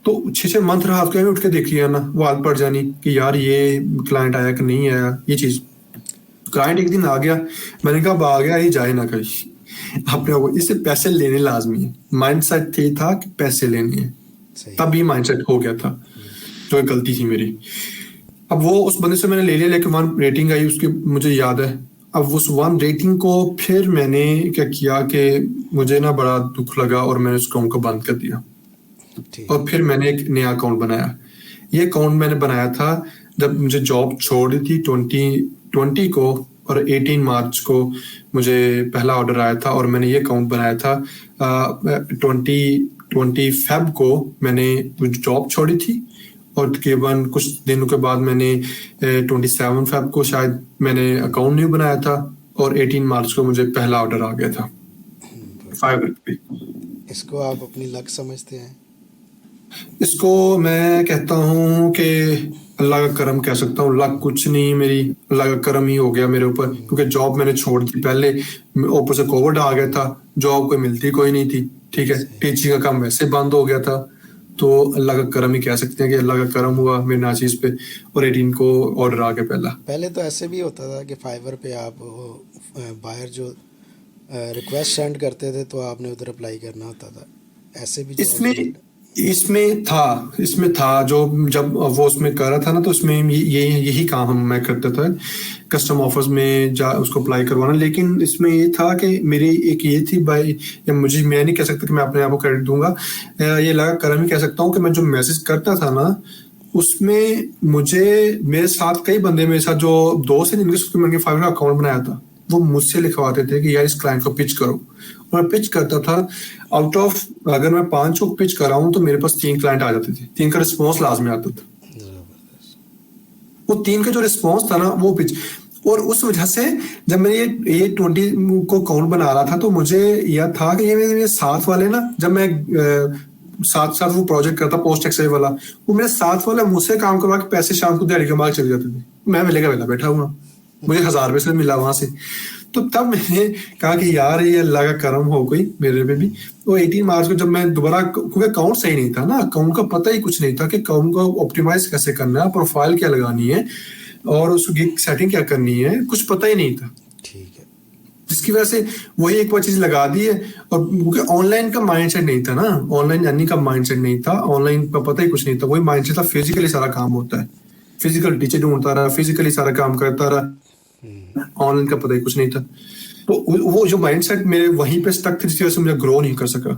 तो 6 मंथ रहा, उसके उठ के देख लिया ना वाल पड़ जानी कि यार ये क्लाइंट आया कि नहीं आया। ये चीज क्लाइंट एक दिन आ गया, मैंने कहा अब आ गया ये जाए ना कहीं अपने को, इससे पैसे लेने लाजमी है। माइंड सेट ये था कि पैसे लेने हैं, तब ये माइंड सेट हो गया था, जो एक गलती थी मेरी। अब वो उस बंदे से मैंने ले लिया, लेकिन 1 रेटिंग आई उसकी, मुझे याद है। अब उस 1 रेटिंग को फिर मैंने क्या किया कि मुझे ना बड़ा दुख लगा और मैंने उस अकाउंट को बंद कर दिया और फिर मैंने एक नया अकाउंट बनाया। ये अकाउंट मैंने बनाया था जब मुझे जॉब छोड़ी थी 2020 को, और 18 मार्च को मुझे पहला ऑर्डर आया था और मैंने ये अकाउंट बनाया था 20 फेब को मैंने जॉब छोड़ी थी, और तकरीबन कुछ दिनों के बाद मैंने 27 फेब को शायद मैंने अकाउंट न्यू बनाया था, और 18 मार्च को मुझे पहला ऑर्डर आ गया था फाइवर पे। इसको आप अपनी लक समझते हैं? इसको मैं कहता हूँ कि अल्लाह का करम कह सकता हूँ। लक कुछ नहीं, मेरी अल्लाह का करम ही हो गया मेरे ऊपर, क्योंकि जॉब मैंने छोड़ दी पहले, ऊपर से कोविड आ गया था, जॉब कोई मिलती कोई नहीं थी, ठीक है, टीचिंग का काम वैसे बंद हो गया था। तो अल्लाह का करम ही कह सकते हैं कि अल्लाह का करम हुआ मेरे नाचीज पे, और 18 को ऑर्डर आ गया पहले तो ऐसे भी होता था कि फाइवर पे आप बायर जो रिक्वेस्ट सेंड करते थे तो आपने उधर अप्लाई करना होता था, ऐसे भी इसमें था जो जब वो उसमें कर रहा था ना, तो उसमें यही काम मैं करता था, कस्टम ऑफर्स में जा उसको अप्लाई करवाना। लेकिन इसमें ये था कि मेरी एक ये थी भाई, या मैं नहीं कह सकता कि मैं अपने आप को क्रेडिट दूंगा, ये लगा करम ही कह सकता हूँ कि मैं जो मैसेज करता था ना उसमें मुझे मेरे साथ कई बंदे, मेरे साथ जो दोस्त हैं जिनके मैंने फाइवर का अकाउंट बनाया था, वो मुझसे लिखवाते थे कि यार इस क्लाइंट को पिच करो, और मैं पिच करता था। आउट ऑफ अगर मैं 5 को पिच कर रहा हूँ तो मेरे पास 3 क्लाइंट आ जाते थे, 3 का रिस्पॉन्स लाजमी आता था। वो 3 का जो रिस्पॉन्स था ना वो पिच, और उस वजह से जब मैं ये 20 को अकाउंट बना रहा था तो मुझे यह था कि ये मेरे साथ वाले ना, जब मैं साथ साथ वो प्रोजेक्ट करता पोस्ट एक्सरे वाला, वो मेरे साथ वाला मुझसे काम करवा के पैसे शाम को दिहाड़ी कमा के चले जाते थे, मैं वेला बैठा हुआ, मुझे 1000 रुपये से मिला वहां से। तो तब मैंने कहा कि यार ये अल्लाह का करम हो गई मेरे पे भी। वो 18 मार्च को जब मैं दोबारा, क्योंकि अकाउंट सही नहीं था ना, अकाउंट का पता ही कुछ नहीं था कि अकाउंट को ऑप्टिमाइज कैसे करना है, प्रोफाइल क्या लगानी है और उसकी सेटिंग क्या करनी है, कुछ पता ही नहीं था। ठीक है। जिसकी वजह से वही एक बार चीज लगा दी है। और क्योंकि ऑनलाइन का माइंडसेट नहीं था ना, ऑनलाइन अर्निंग का माइंडसेट नहीं था, ऑनलाइन का पता ही कुछ नहीं था। वही माइंडसेट था फिजिकली सारा काम होता है, फिजिकल टीचर ढूंढता रहा, फिजिकली सारा काम करता रहा, ऑनलाइन का पता ही कुछ नहीं था। तो वो जो माइंडसेट मेरे वहीं पे स्टक थे, जिसकी वजह से मुझे ग्रो नहीं कर सका।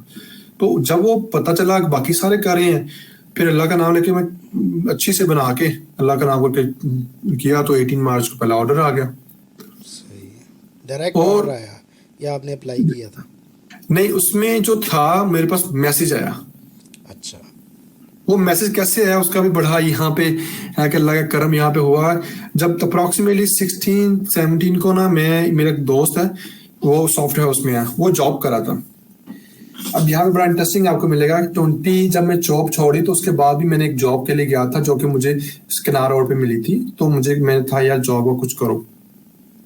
तो जब वो पता चला कि बाकी सारे कर रहे हैं, फिर अल्लाह का नाम लेके मैं अच्छी से बना के अल्लाह का नाम करके किया, तो 18 मार्च को पहला ऑर्डर आ गया। डायरेक्ट और ऑफर आया या आपने अप्लाई किया था? नहीं, उसमें जो था मेरे पास मैसेज आया। अच्छा। वो मैसेज कैसे आया उसका भी बड़ा यहाँ पे है कि अल्लाह का करम यहाँ पे हुआ। जब अप्रोक्सीमेटली 16-17 को ना, मैं, मेरा एक दोस्त है, वो सॉफ्टवेयर हाउस में है, वो जॉब कर रहा था। अब यहाँ पे बड़ा इंटरेस्टिंग आपको मिलेगा कि 20 जब मैं जॉब छोड़ी तो उसके बाद भी मैंने एक जॉब के लिए गया था जो कि मुझे किनार रोड पे मिली थी। तो मुझे, मैंने था यार जॉब को कुछ करो,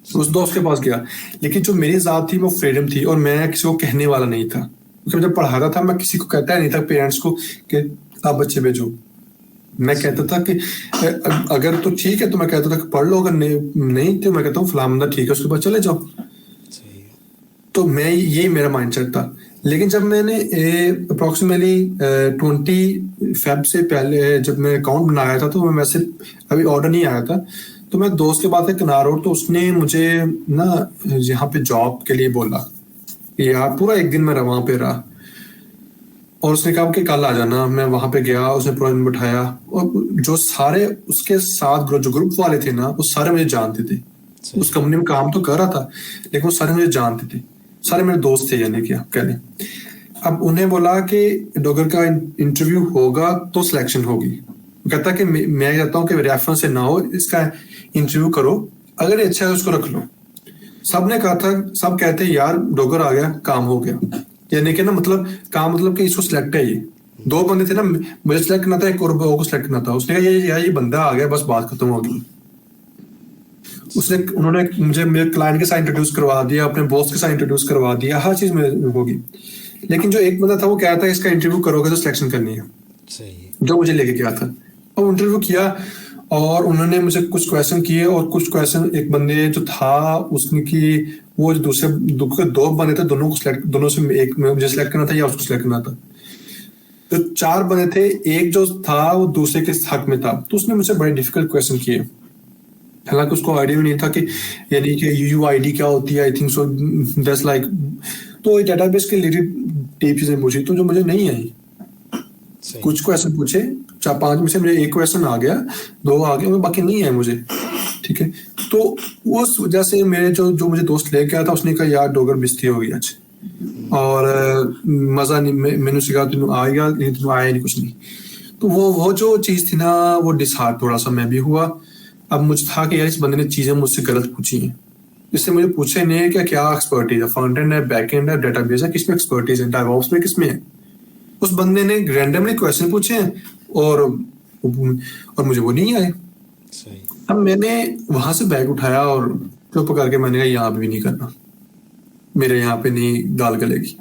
तो उस दोस्त के पास गया। लेकिन जो मेरी ज़ात थी वो फ्रीडम थी, और मैं किसी को कहने वाला नहीं था, क्योंकि जब पढ़ाता था मैं किसी को कहता ही नहीं था पेरेंट्स को कि आप बच्चे भेजो। मैं कहता था कि अगर तो ठीक है तो मैं कहता था कि पढ़ लो, अगर नहीं तो मैं कहता हूँ फलां बंदा ठीक है उसके पास चले जाओ। सही है। तो मैं, ये मेरा माइंडसेट था। लेकिन जब मैंने अप्रोक्सीमेटली 20 फेब से पहले जब मैं अकाउंट बनाया था, तो मैं वैसे अभी ऑर्डर नहीं आया था, तो मैं दोस्त के पास किनार रोड, तो उसने मुझे ना यहाँ पे जॉब के लिए बोला। यार पूरा एक दिन मैं वहां पे रहा, और उसने कहा कि कल आ जाना। मैं वहां पे गया, उसने पूरा दिन बिठाया, और जो सारे उसके साथ जो ग्रुप वाले थे ना, वो सारे मुझे जानते थे। सही उस है। कंपनी में काम तो कर रहा था, लेकिन वो सारे मुझे जानते थे, सारे मेरे दोस्त थे, यानी क्या कह लें। अब उन्हें बोला कि डॉगर का इंटरव्यू होगा तो सिलेक्शन होगी। वो कहता कि मैं कहता हूँ कि रेफरेंस से ना हो, इसका इंटरव्यू करो, अगर ये अच्छा है उसको रख लो। सब ने कहा था, सब कहते यार डॉगर आ गया काम हो गया, यानी कि ना मतलब काम, मतलब कि इसको सिलेक्ट है। ये दो बंदे थे ना, मुझे सिलेक्ट करना था, एक और को सिलेक्ट करना था। उसने कहा ये यार ये बंदा आ गया, बस बात खत्म हो गई। उसने, सही। उन्होंने मुझे मेरे क्लाइंट के साथ इंट्रोड्यूस करवा दिया, अपने बॉस के साथ इंट्रोड्यूस करवा दिया, हर चीज में होगी। लेकिन जो एक बंदा था वो कह रहा था इसका इंटरव्यू करोगे तो सिलेक्शन करनी है, सही है। जो मुझे लेके गया था। और इंटरव्यू किया, और उन्होंने मुझे कुछ क्वेश्चन किए, और कुछ क्वेश्चन एक बंदे जो था उसने की, वो जो दूसरे दो बंदे थे, दोनों को सिलेक्ट, दोनों से एक में मुझे सिलेक्ट करना था या उसको सिलेक्ट करना था। तो चार बंदे थे, एक जो था वो दूसरे के हक में था, तो उसने मुझे बड़े डिफिकल्ट क्वेश्चन किए। हालांकि उसको आइडिया भी नहीं था कि यानी कि यूयूआईडी क्या होती है, I think so that's like. तो डेटाबेस के रिलेटेड डीप चीजें पूछी, तो जो मुझे नहीं आई। सही कुछ है। क्वेश्चन पूछे, 4-5 में से मुझे एक क्वेश्चन आ गया, दो आ गए, बाकी नहीं है मुझे। ठीक है, तो उस वजह से मेरे जो जो मुझे दोस्त लेके आया था, उसने कहा यार डोगर बिस्ती हो गई आज, और मजा नहीं, मैंने उससे कहा तुम आ गया, नहीं तुम आया नहीं, कुछ नहीं। तो वो जो चीज थी ना, वो डिसहार्ट थोड़ा सा मैं भी हुआ। अब मुझे था कि यार इस बंदे ने चीजें मुझसे गलत पूछी हैं, इससे मुझे पूछे नहीं है क्या क्या एक्सपर्टीज है, फ्रंट एंड है, बैक एंड है, डेटाबेस है, किसमें एक्सपर्टीज है, डायवॉप्स में किसमें है। उस बंदे ने रैंडमली क्वेश्चन पूछे हैं, और मुझे वो नहीं आए। सही। अब मैंने वहां से बैग उठाया और चुप करके मैंने कहा यहाँ पे भी नहीं करना, मेरे यहाँ पे नहीं दाल गलेगी।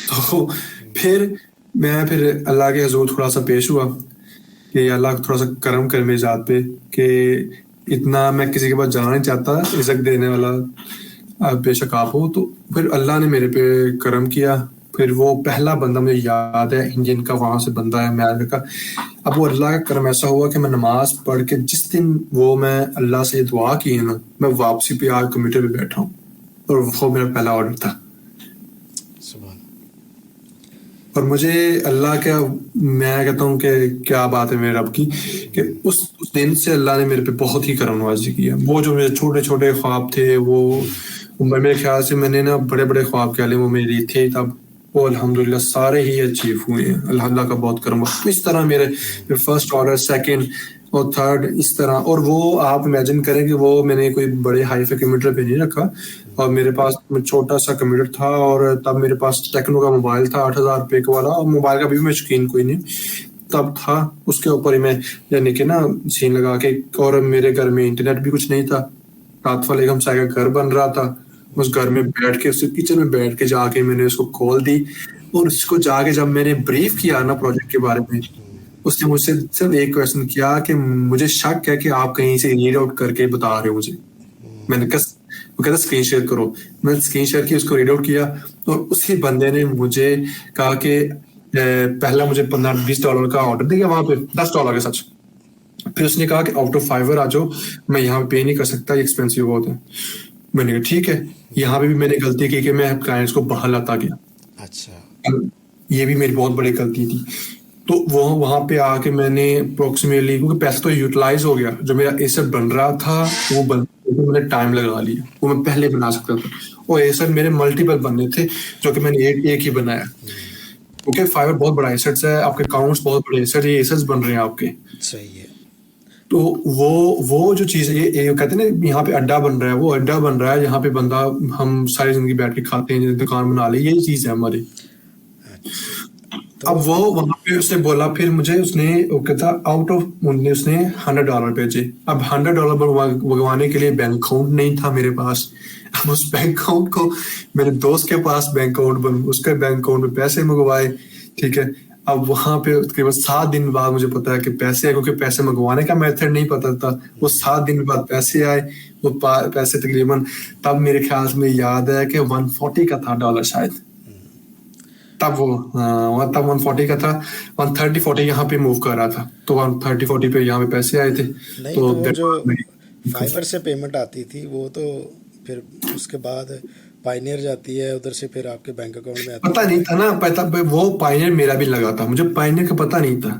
तो फिर मैं फिर अल्लाह के हजूर थोड़ा सा पेश हुआ कि अल्लाह थोड़ा सा करम कर मेरी जात पे, कि इतना मैं किसी के पास जाना नहीं चाहता, इज्जत देने वाला बेशक आप हो। तो फिर अल्लाह ने मेरे पे करम किया। फिर वो पहला बंदा मुझे याद है इंडियन का, वहां से बंदा है मैं का। अब वो अल्लाह का करम ऐसा हुआ कि मैं नमाज पढ़ के जिस दिन वो मैं अल्लाह से दुआ की है ना, मैं वापसी पे आज कंप्यूटर पे बैठा हूँ, और वो मेरा पहला ऑर्डर था। सुभान। और मुझे अल्लाह का, मैं कहता हूँ कि क्या बात है मेरे रब की, कि उस दिन से अल्लाह ने मेरे पे बहुत ही करम नवाजी की है। वो जो मेरे छोटे छोटे ख्वाब थे, वो मेरे ख्याल से मैंने ना बड़े बड़े ख्वाब क्या ले वो मेरी थे तब, वो अल्हम्दुलिल्लाह सारे ही अचीव हुए हैं। अल्लाह का बहुत करम हुआ। इस तरह मेरे फर्स्ट ऑर्डर, सेकंड और थर्ड, इस तरह। और वो आप इमेजिन करें कि वो मैंने कोई बड़े हाई फाई कंप्यूटर पे नहीं रखा, और मेरे पास छोटा सा कंप्यूटर था, और तब मेरे पास टेक्नो का मोबाइल था 8,000 रुपये का वाला, और मोबाइल का भी मैं शौकीन कोई नहीं तब था। उसके ऊपर ही मैं यानी कि ना सीन लगा के, और मेरे घर में इंटरनेट भी कुछ नहीं था, रात वाले हम साइड का घर बन रहा था। उस घर में बैठ के, उस किचन में बैठ के जाके मैंने उसको खोल दी, और उसको जाके जब मैंने ब्रीफ किया ना प्रोजेक्ट के बारे में, उसने मुझसे सिर्फ एक क्वेश्चन किया कि मुझे शक है कि आप कहीं से रीड आउट करके बता रहे हो मुझे। मैंने कहा, वो कहता स्क्रीन शेयर करो। मैंने स्क्रीन शेयर की, उसको रीड आउट किया, और उसी बंदे ने मुझे कहा कि पहला मुझे $15-20 का ऑर्डर दिया, वहां पे $10 का सच। फिर उसने कहा कि आउट ऑफ फाइवर आ जाओ, मैं यहाँ पे नहीं कर सकता, ये एक्सपेंसिव बहुत है। मैंने कहा ठीक है। यहाँ पे भी मैंने गलती की कि मैं क्लाइंट्स को बाहर लाता गया, अच्छा। ये भी मेरी बहुत बड़ी गलती थी। तो वो वहां पे आके मैंने अप्रोक्सीमेटली, क्योंकि पैसा तो यूटिलाइज हो गया, जो मेरा एसेट बन रहा था वो बन तो मैंने टाइम लगा लिया, वो मैं पहले बना सकता था। और एसेट मेरे मल्टीपल बनने थे, जो कि मैंने एक ही बनाया, क्योंकि फाइवर बहुत बड़ा एसेट्स है, आपके अकाउंट्स बहुत बड़े एसेट, ये एसेट्स बन रहे हैं आपके। सही है। तो वो जो चीज़ है, ये कहते हैं ना, यहाँ पे अड्डा बन रहा है, वो अड्डा बन रहा है यहाँ पे बंदा, हम सारी जिंदगी बैठ के खाते हैं, दुकान बना ली, यही चीज़ है हमारी। अच्छा, अब तो वो वहां पे उसने बोला, फिर मुझे उसने वो कहता आउट ऑफ उसने $100 भेजे। अब $100 भगवाने के लिए बैंक अकाउंट नहीं था मेरे पास। अब उस बैंक अकाउंट को मेरे दोस्त के पास बैंक अकाउंट बन, उसके बैंक अकाउंट में पैसे मंगवाए, ठीक है। अब वहां पे उसके बाद 7 दिन बाद मुझे पता है कि पैसे आए, क्योंकि पैसे मंगवाने का मेथड नहीं पता था। वो 7 दिन बाद पैसे आए, वो पैसे तकरीबन, तब मेरे ख्याल से मुझे याद है कि 140 का था डॉलर शायद, तब वो, हाँ, तब 140 का था। 130-40 यहाँ पे मूव कर रहा था, तो 130-40 पे यहाँ पे पैसे आए थे। नहीं, तो तो वो that जो was very good। फाइबर से पेमेंट आती थी वो तो फिर उसके बाद पाइनियर जाती है उधर से, फिर आपके बैंक अकाउंट में आती पता है। नहीं था ना, पता वो पाइनियर मेरा भी लगा था, मुझे पाइनियर का पता नहीं था।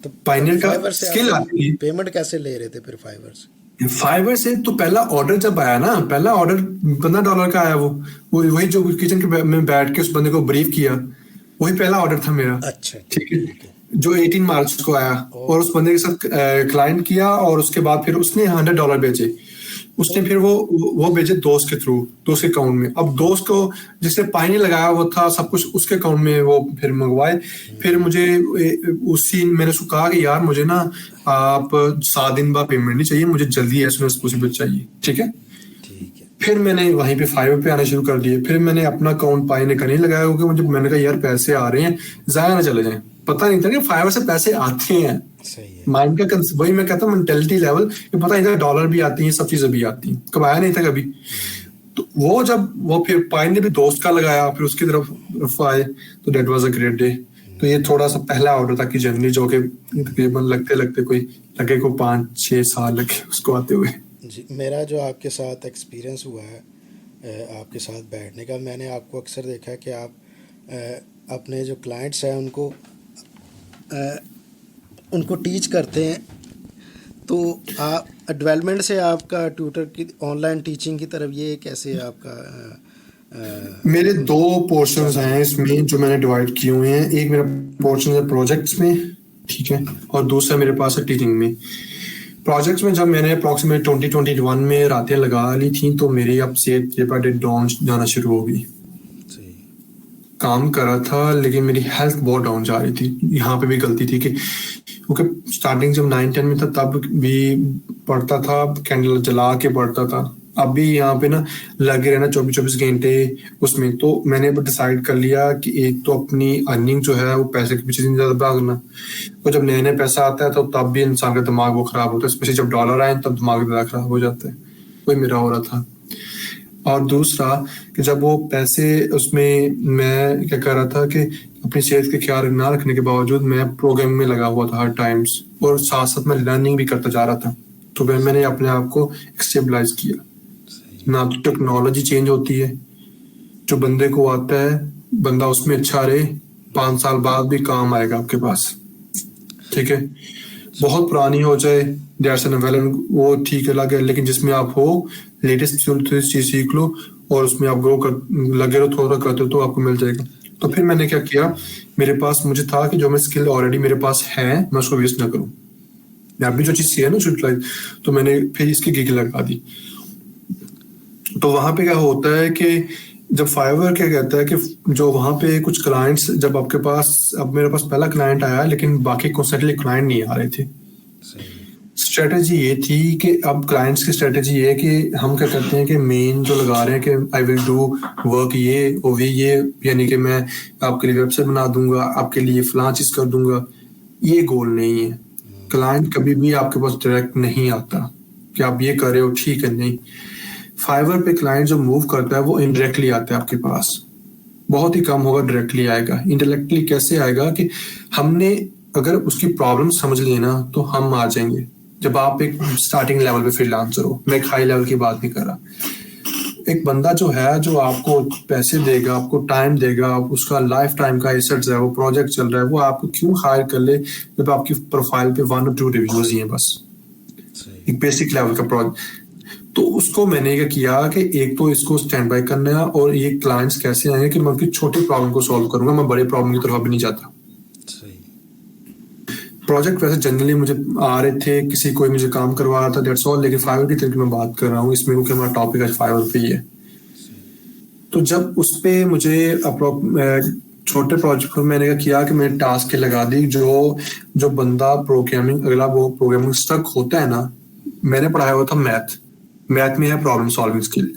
तो पाइनियर का फाइबर से आप स्किल आती है। पेमेंट कैसे ले रहे थे फिर फाइबर से? फाइबर से तो पहला ऑर्डर जब आया ना, पहला ऑर्डर $15 का आया, वो वही जो किचन के में बैठ के उस बंदे को ब्रीफ किया, वही पहला ऑर्डर था मेरा। अच्छा, ठीक ठीक है, है, ठीक है। जो 18 मार्च को आया, और उस बंदे के साथ क्लाइंट किया, और उसके बाद फिर उसने $100 भेजे। उसने फिर वो भेजे दोस्त के थ्रू, दोस्त के अकाउंट में। अब दोस्त को जिसने पानी लगाया वो था, सब कुछ उसके अकाउंट में वो फिर मंगवाए। फिर मुझे उसी मैंने उसको कहा कि यार मुझे ना आप 7 दिन बाद पेमेंट नहीं चाहिए, मुझे जल्दी एज सुन एज पॉसिबल चाहिए, ठीक है। ठीक है। फिर मैंने वहीं पे फाइवर पे आना शुरू कर दिए। फिर मैंने अपना अकाउंट पाने का नहीं लगाया, क्योंकि मुझे, मैंने कहा यार पैसे आ रहे हैं, जाया ना चले जाएं। पता नहीं था कि फाइवर से पैसे आते हैं। सही है। माइंड का वही मैं कहता हूँ, मेंटेलिटी लेवल, ये पता नहीं था डॉलर भी आती है, सब चीजें भी आती हैं, कब आया नहीं था कभी। तो वो जब वो फिर पाइन ने भी दोस्त का लगाया, फिर उसकी तरफ आए, तो that was a great day. तो ये थोड़ा सा पहला ऑर्डर था कि जर्नी, जो कि तकरीबन लगते लगते कोई लगे को 5-6 साल लगे उसको आते हुए। जी, मेरा जो आपके साथ एक्सपीरियंस हुआ है आपके साथ बैठने का, मैंने आपको अक्सर देखा है कि आप अपने जो क्लाइंट्स हैं उनको टीच करते हैं। तो आप डेवलपमेंट से आपका ट्यूटर की ऑनलाइन टीचिंग की तरफ ये कैसे आपका मेरे 2 पोर्शंस हैं इसमें जो मैंने डिवाइड किए हुए हैं। एक मेरा पोर्शन है प्रोजेक्ट्स में, ठीक है, और दूसरा मेरे पास है टीचिंग में। प्रोजेक्ट्स में जब मैंने अप्रॉक्सीमेट 2021 में रातें लगा ली थी, तो मेरी अब सेहत डे बाय डे डाउन जाना शुरू हो गई। काम कर रहा था लेकिन मेरी हेल्थ बहुत डाउन जा रही थी। यहाँ पे भी गलती थी कि क्योंकि स्टार्टिंग जब 9-10 में था तब भी पढ़ता था, कैंडल जला के पढ़ता था। अब भी यहाँ पे ना लगे रहना 24-24 घंटे उसमें। तो मैंने डिसाइड कर लिया कि एक तो अपनी अर्निंग जो है वो पैसे के पीछे नहीं ज्यादा भागना। तो जब नया नया पैसा आता है तो तब भी इंसान का दिमाग वो खराब होता है, स्पेशली जब डॉलर आए तब दिमाग ज्यादा खराब हो जाता है। वही मेरा हो रहा था। और दूसरा कि जब वो पैसे उसमें मैं क्या कर रहा था कि अपनी सेहत के ख्याल ना रखने के बावजूद मैं प्रोग्राम में लगा हुआ था हर टाइम्स, और साथ साथ मैं लर्निंग भी करता जा रहा था। तो मैंने अपने आप को स्टेबलाइज किया। ना तो टेक्नोलॉजी चेंज होती है, जो बंदे को आता है बंदा उसमें अच्छा रहे, 5 साल बाद भी काम आएगा आपके पास, ठीक है। बहुत पुरानी हो जाए वो ठीक है लगे, लेकिन जिसमें आप हो लेटेस्ट चीज सीख लो और उसमें आप ग्रो कर लगे रहो, थोड़ा करते हो तो आपको मिल जाएगा। तो फिर मैंने क्या किया, मेरे पास मुझे था कि जो मैं स्किल ऑलरेडी मेरे पास है मैं उसको वेस्ट ना करूं, मैं अभी जो चीज है ना यूटिलाइज। तो मैंने फिर इसकी गिग लगा दी। तो वहां पे क्या होता है कि जब फाइवर क्या कहता है कि जो वहां पे कुछ क्लाइंट्स जब आपके पास, अब मेरे पास पहला क्लाइंट आया लेकिन बाकी कॉन्स्टेंटली क्लाइंट नहीं आ रहे थे। स्ट्रेटेजी ये थी कि अब क्लाइंट्स की स्ट्रेटेजी ये है कि हम क्या करते हैं कि मेन जो लगा रहे हैं कि आई विल डू वर्क ये और ये, यानी कि मैं आपके लिए वेबसाइट बना दूंगा, आपके लिए फलां चीज कर दूंगा, ये गोल नहीं है। क्लाइंट कभी भी आपके पास डायरेक्ट नहीं आता कि आप ये कर रहे हो ठीक है, नहीं। फाइवर पे क्लाइंट जो मूव करता है वो इनडायरेक्टली आता है आपके पास, बहुत ही कम होगा डायरेक्टली आएगा। इंटेलेक्चुअली कैसे आएगा कि हमने अगर उसकी प्रॉब्लम समझ ली ना तो हम आ जाएंगे। जब आप एक स्टार्टिंग लेवल पे फ्रीलांसर हो, मैं एक हाई लेवल की बात नहीं कर रहा, एक बंदा जो है जो आपको पैसे देगा, आपको टाइम देगा, उसका लाइफ टाइम का एसेट्स है, वो प्रोजेक्ट चल रहा है, वो आपको क्यों हायर कर ले जब आपकी प्रोफाइल पे 1 और 2 रिव्यूज ही हैं बस, एक बेसिक लेवल का प्रोजेक्ट। तो उसको मैंने क्या किया कि एक तो इसको स्टैंड बाय करना है, और ये क्लाइंट्स कैसे आएंगे कि मैं उनकी छोटी प्रॉब्लम को सॉल्व करूंगा, मैं बड़े प्रॉब्लम की तरफ अभी नहीं जाता। सही। प्रोजेक्ट वैसे जनरली मुझे आ रहे थे, किसी कोई मुझे काम करवा रहा था, दैट्स ऑल, लेकिन फाइवर की तरह मैं बात कर रहा हूँ इसमें, क्योंकि हमारा टॉपिक आज फाइवर पे ही है। सही। तो जब उस पे मुझे छोटे प्रोजेक्ट में मैंने क्या किया कि मैंने टास्क के लगा दी, जो जो बंदा प्रोग्रामिंग, अगला वो प्रोग्रामिंग स्टक होता है ना, मैंने पढ़ाया हुआ था मैथ, मैथ में है प्रॉब्लम सॉल्विंग स्किल,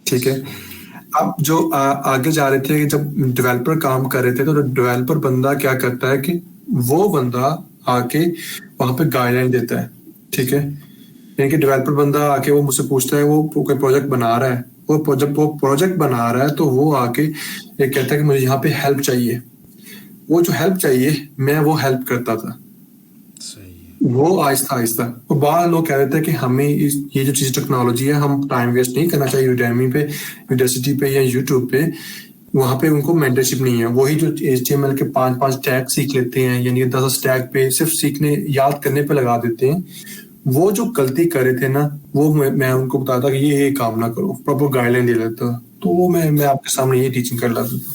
ठीक है। सही। अब जो आगे जा रहे थे, जब डेवलपर काम कर रहे थे, तो डेवलपर बंदा क्या करता है कि वो बंदा आके वहां पे गाइडलाइन देता है, ठीक है। यानी कि डेवलपर बंदा आके वो मुझसे पूछता है, वो कोई प्रोजेक्ट बना रहा है, जब वो प्रोजेक्ट बना रहा है तो वो आके ये कहता है कि मुझे यहाँ पे हेल्प चाहिए। वो जो हेल्प चाहिए मैं वो हेल्प करता था, सही है। वो आहिस्ता आहिस्ता। और बाद लोग कह रहे थे कि हमें ये जो चीज टेक्नोलॉजी है, हम टाइम वेस्ट नहीं करना चाहिए यूडेमी पे, यूनिवर्सिटी पे या यूट्यूब पे, वहां पे उनको मेंटरशिप नहीं है। वही जो HTML के 5-5 टैग सीख लेते हैं, यानी 10 टैग पे सिर्फ सीखने याद करने पे लगा देते हैं, वो जो गलती कर रहे थे ना, वो मैं उनको बताता कि ये काम ना करो, प्रॉपर गाइडलाइन दे देता। तो वो मैं आपके सामने ये टीचिंग कर लाता था।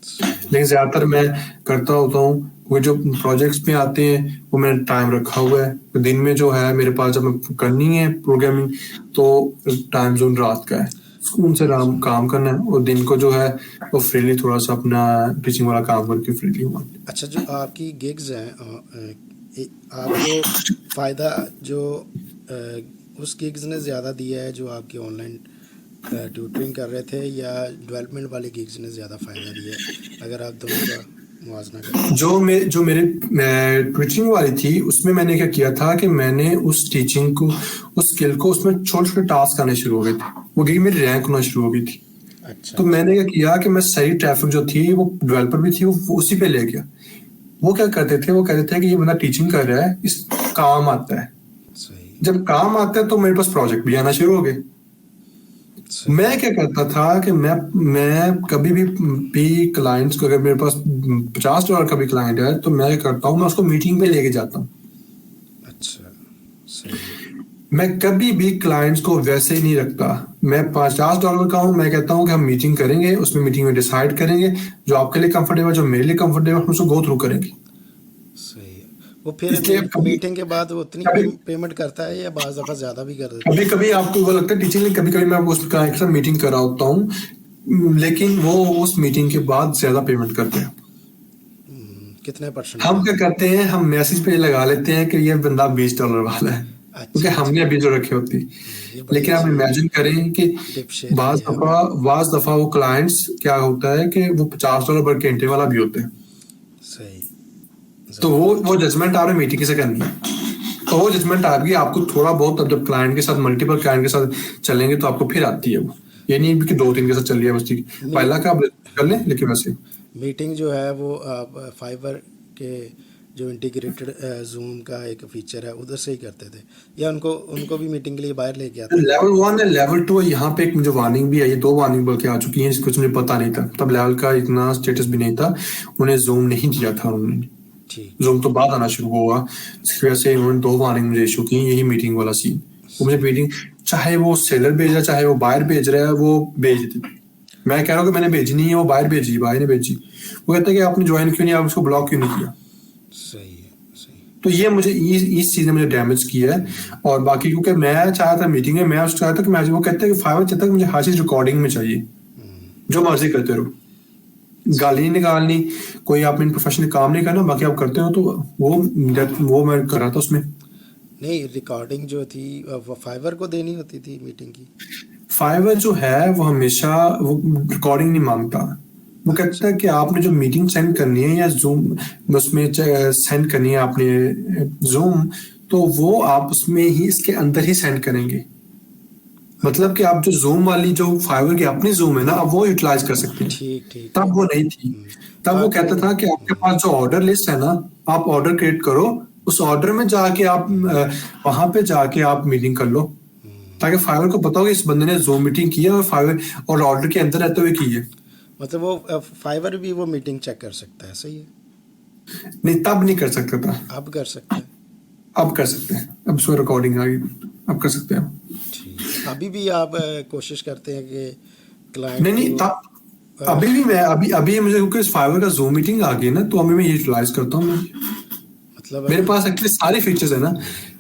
सही। लेकिन ज्यादातर मैं करता होता हूँ, वो जो प्रोजेक्ट्स में आते हैं वो मैंने टाइम रखा हुआ है। तो दिन में जो है मेरे पास, जब मैं करनी है प्रोग्रामिंग, तो टाइम जोन रात का है, सुकून से काम करना है, और दिन को जो है वो फ्रीली थोड़ा सा अपना टीचिंग वाला काम करके फ्रीली हुआ। अच्छा, जो आपकी गिग्स हैं, आपको फ़ायदा जो उस गिग्स ने ज़्यादा दिया है जो आपकी ऑनलाइन ट्यूटरिंग कर रहे थे, या डेवलपमेंट वाली गिग्स ने ज़्यादा फ़ायदा दिया है, अगर आप दोनों का मुवाजना करें? जो मेरे टीचिंग वाली थी, उसमें मैंने क्या किया था कि मैंने उस टीचिंग को, उस स्किल को, उसमें छोटे छोटे टास्क आने शुरू हो गए थे, वो गई मेरी रैंक होना शुरू हो गई थी। अच्छा, तो अच्छा। मैंने क्या किया कि मैं सही ट्रैफिक जो थी, वो डेवलपर भी थी, वो उसी पे ले गया। वो क्या करते थे, वो कहते थे कि ये बंदा टीचिंग कर रहा है, इस काम आता है। सही। जब काम आता है तो मेरे पास प्रोजेक्ट भी आना शुरू हो गए। सही। मैं क्या करता था कि मैं कभी भी क्लाइंट्स को, अगर मेरे पास $50 का भी क्लाइंट है, तो मैं क्या करता हूँ, मैं उसको मीटिंग पे लेके जाता हूँ। अच्छा। सही है। मैं कभी भी क्लाइंट्स को वैसे ही नहीं रखता। मैं $50 का हूँ, मैं कहता हूँ कि हम मीटिंग करेंगे, उसमें मीटिंग में डिसाइड करेंगे जो आपके लिए कंफर्टेबल, जो मेरे लिए कंफर्टेबल, हम उसको गो थ्रू करेंगे। सही है। वो फिर इसलिए कभी मीटिंग के बाद वो उतनी कभी पेमेंट करता है, या बाज़ दफ़ा ज़्यादा भी कर देता कभी है? कभी आपको वो लगता है टीचिंग, कभी कभी मैं उस क्लाइंट के साथ मीटिंग कर रहा होता हूँ, लेकिन वो उस मीटिंग के बाद ज्यादा पेमेंट करते हैं। कितने परसेंट हम पे? क्या करते हैं, हम मैसेज पे लगा लेते हैं कि ये बंदा $20 वाला है, क्योंकि अच्छा, अच्छा। हमने अभी जो रखे होती। ये बड़ी लेकिन आप अच्छी इमेजिन करें कि टिप शेयर की है आपने। बाज दफा वो क्लाइंट्स क्या होता है कि वो $50 पर घंटे वाला भी होते हैं। सही। तो वो ज़बरदस्त। वो जजमेंट आपने मीटिंग से करनी है। तो वो जजमेंट आपकी, आपको थोड़ा बहुत, अब जब क्लाइंट के साथ, मल्टीपल क्लाइंट के साथ चलेंगे तो आपको फिर आती है वो। ये नहीं कि 2-3 के साथ चल रही है बस, ठीक मी पहला का आप कर लें, लेकिन वैसे मीटिंग जो है वो आप फाइवर के जो इंटीग्रेटेड जूम का एक फीचर है उधर से ही करते थे, या उनको उनको भी मीटिंग के लिए बाहर लेके आते थे? लेवल 1 है, लेवल 2 है। यहाँ पे एक मुझे वार्निंग भी आई है, 2 वार्निंग बल्कि आ चुकी है, कुछ मुझे पता नहीं था तब, लेवल का इतना स्टेटस भी नहीं था, उन्हें जूम नहीं दिया था उन्होंने। ठीक, जूम ठीक। तो बाद आना शुरू हुआ, जिसकी वजह से उन्होंने 2 वार्निंग मुझे इशू की, यही मीटिंग वाला सीन। वो मुझे सही। मीटिंग, चाहे वो सेलर भेज रहा है, चाहे वो बायर भेज रहा है, वो भेज देते। मैं कह रहा हूँ कि मैंने भेजी नहीं है, वो बायर भेजी, बायर ने भेजी। वो कहता है कि आपने ज्वाइन क्यों नहीं, आप उसको ब्लॉक क्यों नहीं किया। सही है। सही। तो ये मुझे इस चीज ने मुझे डैमेज किया है। और बाकी क्योंकि मैं चाहता था मीटिंग में, मैं उसको चाहता कि मैं, वो कहते हैं कि फाइवर चाहता है कि मुझे हर चीज रिकॉर्डिंग में चाहिए, जो मर्जी करते रहो, गाली नहीं निकालनी, कोई आपने प्रोफेशनल काम नहीं करना, बाकी आप करते हो। तो वो मैं कर रहा था उसमें। नहीं, रिकॉर्डिंग जो थी वो फाइवर को देनी होती थी मीटिंग की? फाइवर जो है वो हमेशा वो रिकॉर्डिंग नहीं मांगता। वो अच्छा। कहता है कि आपने जो मीटिंग सेंड करनी है या जूम उसमें सेंड करनी है आपने जूम, तो वो आप उसमें ही, इसके अंदर ही सेंड करेंगे। मतलब कि आप जो जूम वाली, जो फाइवर की अपनी जूम है ना, आप वो यूटिलाइज कर सकते हैं। ठीक, ठीक, तब ठीक। वो नहीं थी। तब वो बाकी कहता था कि आपके पास जो ऑर्डर लिस्ट है ना, आप ऑर्डर क्रिएट करो, उस ऑर्डर में जाके आप वहां पे जाके आप मीटिंग कर लो, ताकि फाइवर को पता हो कि इस बंदे ने जूम मीटिंग की है, और फाइवर और ऑर्डर के अंदर रहते हुए की है। मतलब वो फाइवर भी वो मीटिंग चेक कर सकता है, सही है? नहीं, तब नहीं कर सकता था। अब कर सकता है? अब कर सकते हैं, अब उसमें रिकॉर्डिंग आ गई, अब कर सकते हैं। ठीक। अभी भी आप कोशिश करते हैं कि क्लाइंट नहीं नहीं को अभी भी मैं अभी अभी मुझे क्योंकि इस फाइवर का जूम मीटिंग आ गई ना, तो अभी मैं ये यूटिलाइज करता हूँ। मतलब मेरे अभी। पास एक्चुअली सारी फीचर्स है ना,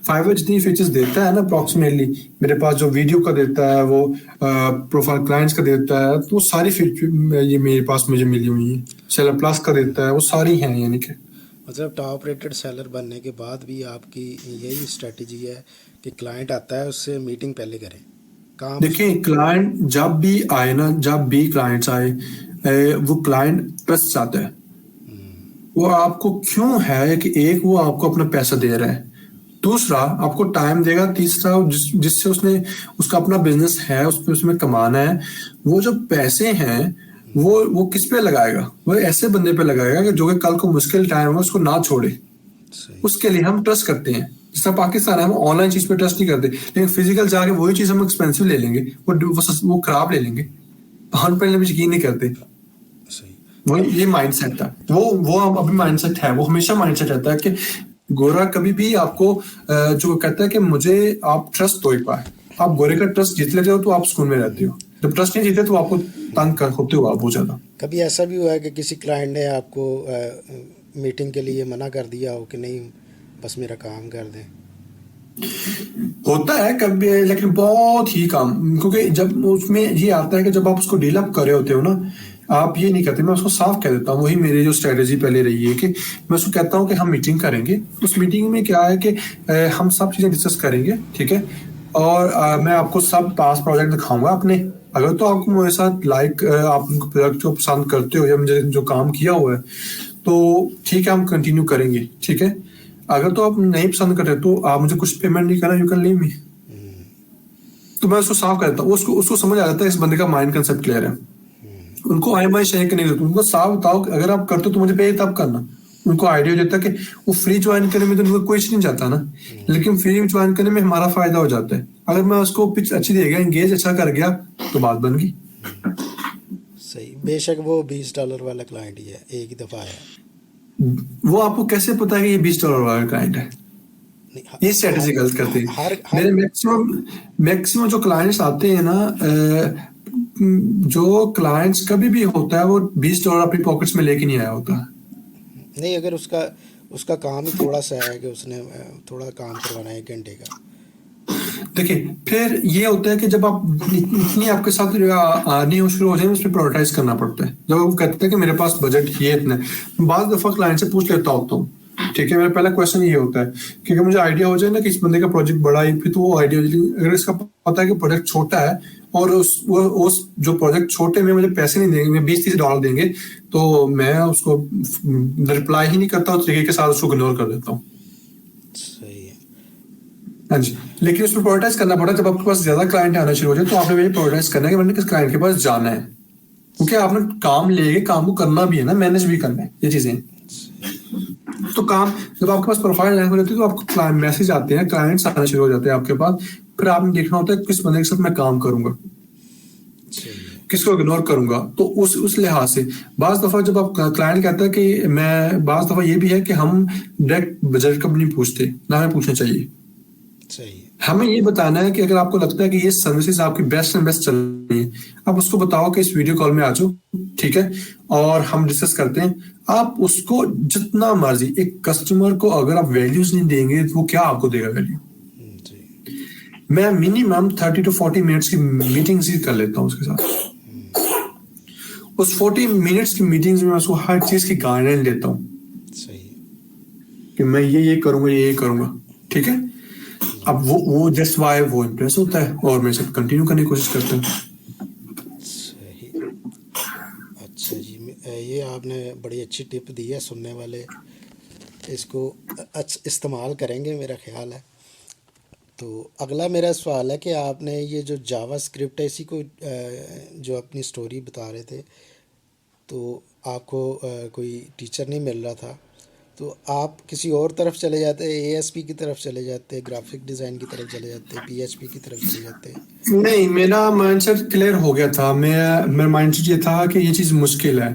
फाइवर जितनी फीचर्स देता है ना अप्रोक्सीमेटली, मेरे पास जो वीडियो का देता है, वो प्रोफाइल क्लाइंट्स का देता है, तो वो सारी फीचर ये मेरे पास मुझे मिली हुई है। सेलर प्लस का देता है, वो सारी हैं यानी कि। मतलब टॉप रेटेड सेलर बनने के बाद भी आपकी यही स्ट्रेटजी है कि क्लाइंट आता है उससे मीटिंग पहले करें, काम उसको। देखिए क्लाइंट जब भी आए ना, जब भी क्लाइंट्स आए, वो क्लाइंट ट्रस्ट चाहता है। वो आपको क्यों है कि एक वो आपको अपना पैसा दे रहा है, दूसरा आपको टाइम देगा, तीसरा जिससे उसने उसका अपना बिजनेस है, उस पे उसमें कमाना है। वो जो पैसे हैं वो किस पे लगाएगा? वो ऐसे बंदे पे लगाएगा कि जो कि कल को मुश्किल टाइम है उसको ना छोड़े। सही। उसके लिए हम ट्रस्ट करते हैं। जिस तरह पाकिस्तान है, हम ऑनलाइन चीज पे ट्रस्ट नहीं करते, लेकिन फिजिकल जाके वही चीज हम एक्सपेंसिव ले लेंगे, वो खराब ले लेंगे, हम पे यकीन नहीं करते। सही। वो अब ये माइंडसेट था, वो अभी माइंडसेट है, वो हमेशा माइंडसेट रहता है कि गोरा कभी भी आपको जो कहता है कि मुझे आप ट्रस्ट दो एक बार। आप गोरे का ट्रस्ट जीत लेते हो तो आप सुकून में रहते हो, जब ट्रस्ट नहीं जीते तो आपको तंग कर होते हो आप बहुत ज्यादा। कभी ऐसा भी हुआ है कि किसी क्लाइंट ने आपको मीटिंग के लिए मना कर दिया हो कि नहीं, बस मेरा काम कर दें? होता है कभी, लेकिन बहुत ही कम, क्योंकि जब उसमें ये आता है कि जब आप उसको डील अप कर रहे होते हो ना, आप ये नहीं करते। मैं उसको साफ कह देता हूँ, वही मेरी जो स्ट्रेटेजी पहले रही है कि मैं उसको कहता हूँ कि हम मीटिंग करेंगे। उस मीटिंग में क्या है कि हम सब चीजें डिस्कस करेंगे, ठीक है, और मैं आपको सब पास प्रोजेक्ट दिखाऊंगा अपने। अगर तो आपको मेरे साथ आप प्रोजेक्ट को पसंद करते हो या मुझे जो काम किया हुआ है, तो ठीक है, हम कंटिन्यू करेंगे, ठीक है। अगर तो आप नहीं पसंद करते तो आप मुझे कुछ पेमेंट नहीं करना, यू कैन लीव मी। तो मैं उसको साफ कर देता हूँ, उसको उसको समझ आ जाता है इस बंदे का माइंड कंसेप्ट क्लियर है। उनको आई बाई शेयर नहीं देते, उनको साफ बताओ कि अगर आप करते हो तो मुझे पे तब करना। उनको आइडिया हो जाता है कि वो फ्री ज्वाइन करने में तो उनको कोई नहीं जाता ना, लेकिन फ्री ज्वाइन करने में हमारा फायदा हो जाता है। अगर मैं उसको पिच अच्छी दे गया, एंगेज अच्छा कर गया, तो बात बन गई। सही। बेशक वो $20 वाला क्लाइंट ही है, एक ही दफ़ा है। वो आपको कैसे पता है कि ये $20 वाला क्लाइंट है? नहीं, ये स्ट्रेटेजी गलत करते हैं। हर हर मेरे मैक्सिमम मैक्सिमम जो क्लाइंट्स आते हैं ना, जो क्लाइंट्स कभी भी होता है वो $20 अपनी पॉकेट्स में लेके नहीं आया होता। नहीं, अगर उसका उसका काम ही थोड़ा सा है कि उसने थोड़ा काम करवाना है 1 घंटे का। देखिए फिर ये होता है कि जब आप इतनी आपके साथ आनी शुरू हो जाए, उस पर प्रायोरिटाइज करना पड़ता है। जब वो कहते हैं कि मेरे पास बजट ये इतना है, बाद दफा क्लाइंट से पूछ लेता होता हूँ, ठीक है। मेरा पहला क्वेश्चन ये होता है, क्योंकि मुझे आइडिया हो जाए ना कि इस बंदे का प्रोजेक्ट बड़ा है, फिर तो वो आइडिया, अगर इसका पता है कि प्रोजेक्ट छोटा है और उस जो प्रोजेक्ट छोटे में मुझे पैसे नहीं देंगे, मैं $20-30 देंगे, तो मैं उसको रिप्लाई ही नहीं करता, उस तरीके के साथ उसको इग्नोर कर देता हूँ। सही है। हाँ जी, लेकिन उसमें प्रायोरिटाइज करना पड़ा। जब आपके पास ज्यादा क्लाइंट आना शुरू हो जाए तो आपने ये प्रायोरिटाइज करना है कि मैंने किस क्लाइंट के पास जाना है, क्योंकि आपने काम लेके काम को करना भी है ना, मैनेज भी करना है ये चीजें। तो काम जब आपके पास प्रोफाइल हो जाती है तो आपको क्लाइंट मैसेज आते हैं, क्लाइंट्स आना शुरू हो जाते हैं आपके पास। फिर आपने देखना होता है किस बंदे के साथ मैं काम करूंगा, सही है। किसको इग्नोर करूंगा। तो उस लिहाज से बाज दफा जब आप क्लाइंट कहता है कि मैं, बाज दफा ये भी है कि हम डायरेक्ट बजट का नहीं पूछते, ना हमें पूछना चाहिए। सही है। हमें ये बताना है कि अगर आपको लगता है कि ये सर्विसेज आपकी बेस्ट एंड बेस्ट चल रही है, आप उसको बताओ कि इस वीडियो कॉल में आ जाओ, ठीक है, और हम डिस्कस करते हैं। आप उसको जितना मर्जी, एक कस्टमर को अगर आप वैल्यूज नहीं देंगे तो वो क्या आपको देगा वैल्यू? जी। मैं मिनिमम 30 to 40 मिनट्स की मीटिंग्स ही कर लेता हूँ उसके साथ। उस 40 मिनट्स की मीटिंग्स में उसको हर चीज की गाइडलाइन देता हूँ सही है। कि मैं ये करूंगा, ये करूंगा, ठीक है। अब वो जस्ट वाई वो इम्प्रेस होता है और मैं सब कंटिन्यू करने की कोशिश करता हूँ। सही। अच्छा जी, ये आपने बड़ी अच्छी टिप दी है, सुनने वाले इसको इस्तेमाल करेंगे मेरा ख्याल है। तो अगला मेरा सवाल है कि आपने ये जो जावा स्क्रिप्ट है, इसी को जो अपनी स्टोरी बता रहे थे, तो आपको कोई टीचर नहीं मिल रहा था, तो आप किसी और तरफ चले जाते, एएसपी की तरफ चले जाते, ग्राफिक डिज़ाइन की तरफ चले जाते, पीएचपी की तरफ चले जाते? नहीं, मेरा माइंडसेट क्लियर हो गया था। मेरा माइंडसेट ये था कि ये चीज मुश्किल है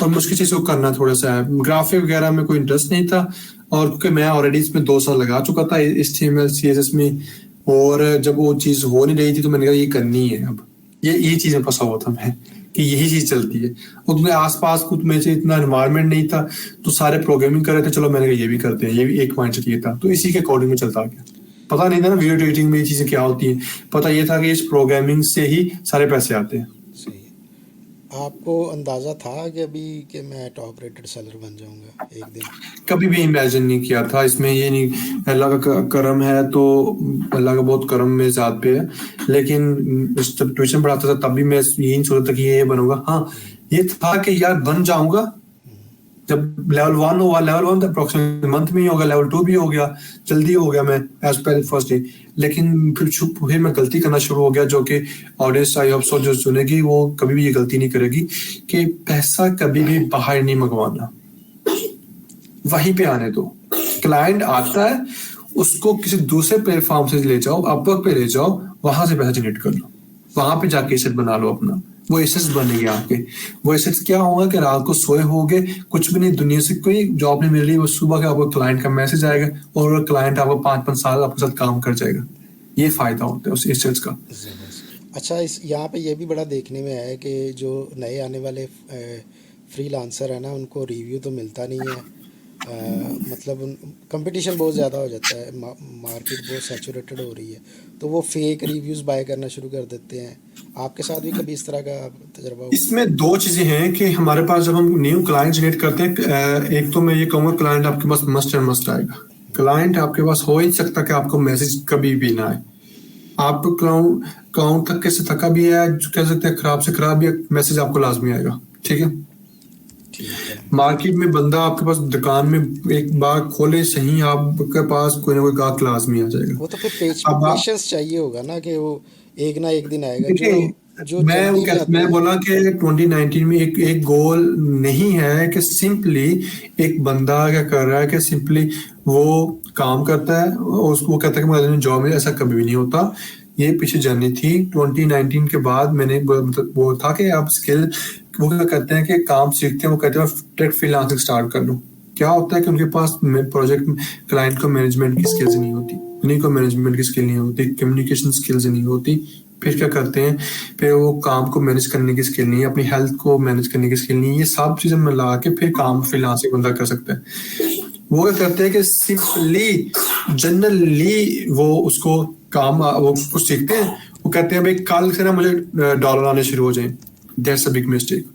और मुश्किल चीज को करना थोड़ा सा है। ग्राफिक वगैरह में कोई इंटरेस्ट नहीं था, और क्योंकि मैं ऑलरेडी इसमें 2 साल लगा चुका था HTML CSS में, और जब वो चीज हो नहीं रही थी तो मैंने कहा ये करनी है अब। ये चीज में फंसा हुआ था मैं कि यही चीज चलती है। और मेरे आसपास कुछ में से इतना एनवायरनमेंट नहीं था, तो सारे प्रोग्रामिंग कर रहे थे, चलो मैंने कहा ये भी करते हैं, ये भी एक माइंडसेट ये था, तो इसी के अकॉर्डिंग में चलता गया। पता नहीं था ना वीडियो एडिटिंग में ये चीजें क्या होती है, पता ये था कि इस प्रोग्रामिंग से ही सारे पैसे आते हैं। सही है। आपको अंदाज़ा था कि अभी कि मैं टॉप रेटेड सेलर बन जाऊंगा एक दिन? कभी भी इमेजिन नहीं किया था, इसमें ये नहीं, अल्लाह का करम है तो अल्लाह का बहुत करम मेरे साथ पे है। लेकिन जब ट्यूशन पढ़ाता था तब भी मैं यही नहीं सोचता था कि ये बनूंगा। हाँ, ये था कि यार बन जाऊंगा। जब लेवल 1 हुआ, लेवल 1 तो अप्रोक्सीमेट मंथ में ही होगा, लेवल 2 भी हो गया, जल्दी हो गया मैं एज पर फर्स्ट डे। लेकिन फिर मैं गलती करना शुरू हो गया, जो कि ऑडियंस आई होप सो जो सुनेगी वो कभी भी ये गलती नहीं करेगी, कि पैसा कभी भी बाहर नहीं मंगवाना, वहीं पे आने दो। क्लाइंट आता है, उसको किसी दूसरे प्लेटफॉर्म से ले जाओ, अपवर्क पे ले जाओ, वहां से पैसा जनरेट कर लो, वहां पे जाके एसेट बना लो अपना। वो एसेट्स बनेंगे आपके। वो एसेट्स क्या होगा कि रात को सोए होगे, कुछ भी नहीं, दुनिया से कोई जॉब नहीं मिल रही, वो सुबह के आपको क्लाइंट का मैसेज आएगा और क्लाइंट आपको 5-5 साल आपके साथ काम कर जाएगा। ये फायदा होता है उस एसेट्स का। ज़बरदस्त। अच्छा, इस यहाँ पे ये भी बड़ा देखने में आया है कि जो नए आने वाले फ्रीलांसर है ना, उनको रिव्यू तो मिलता नहीं है। मतलब कंपटीशन बहुत ज़्यादा हो जाता है, मार्केट बहुत सैचुरेटेड हो रही है, तो वो फेक रिव्यूज़ बाय करना शुरू कर देते हैं। आपके साथ भी कभी इस तरह का तजर्बा हुआ? इसमें दो चीजें हैं कि हमारे पास जब हम न्यू क्लाइंट जनरेट करते हैं, एक तो मैं ये कहूंगा क्लाइंट आपके पास मस्ट एंड मस्ट आएगा। क्लाइंट आपके पास हो ही नहीं सकता कि आपको मैसेज कभी भी ना आए। आप क्लाउंट क्लाउंट थके से थका भी है, जो कह सकते हैं खराब से खराब भी मैसेज आपको लाजमी आएगा। ठीक है। ठीक है। मार्केट में बंदा आपके पास दुकान में एक बार खोले सही, आपके पास कोई ना कोई गाहक लाजमी आ जाएगा। वो तो फिर अब आप पेशेंस चाहिए होगा ना, कि वो एक ना एक दिन आएगा। जो देखिए, जो जल्दी में आते मैं हैं। बोला कि 2019 में एक गोल नहीं है कि सिंपली एक बंदा क्या कर रहा है कि सिंपली वो काम करता है और उसको वो कहता है कि मुझे जॉब मिले, ऐसा कभी भी नहीं होता। ये पीछे जर्नी थी 2019 के बाद। मैंने मतलब वो था कि आप स्किल, वो क्या करते हैं कि काम सीखते हैं, वो कहते हैं डायरेक्ट फ्रीलांसिंग स्टार्ट कर लो। क्या होता है कि उनके पास प्रोजेक्ट क्लाइंट को मैनेजमेंट की स्किल्स नहीं होती, उन्हीं को मैनेजमेंट की स्किल नहीं होती, कम्युनिकेशन स्किल्स नहीं होती। फिर क्या करते हैं, फिर वो काम को मैनेज करने की स्किल नहीं है, अपनी हेल्थ को मैनेज करने की स्किल नहीं है, ये सब चीजें मिला के फिर काम फ्रीलांसिंग बंदा कर सकता है। वो क्या करते हैं कि सिंपली जनरली वो उसको काम वो कुछ सीखते हैं, वो कहते हैं भाई कल से ना मुझे डॉलर आने शुरू हो जाए। That's a big mistake.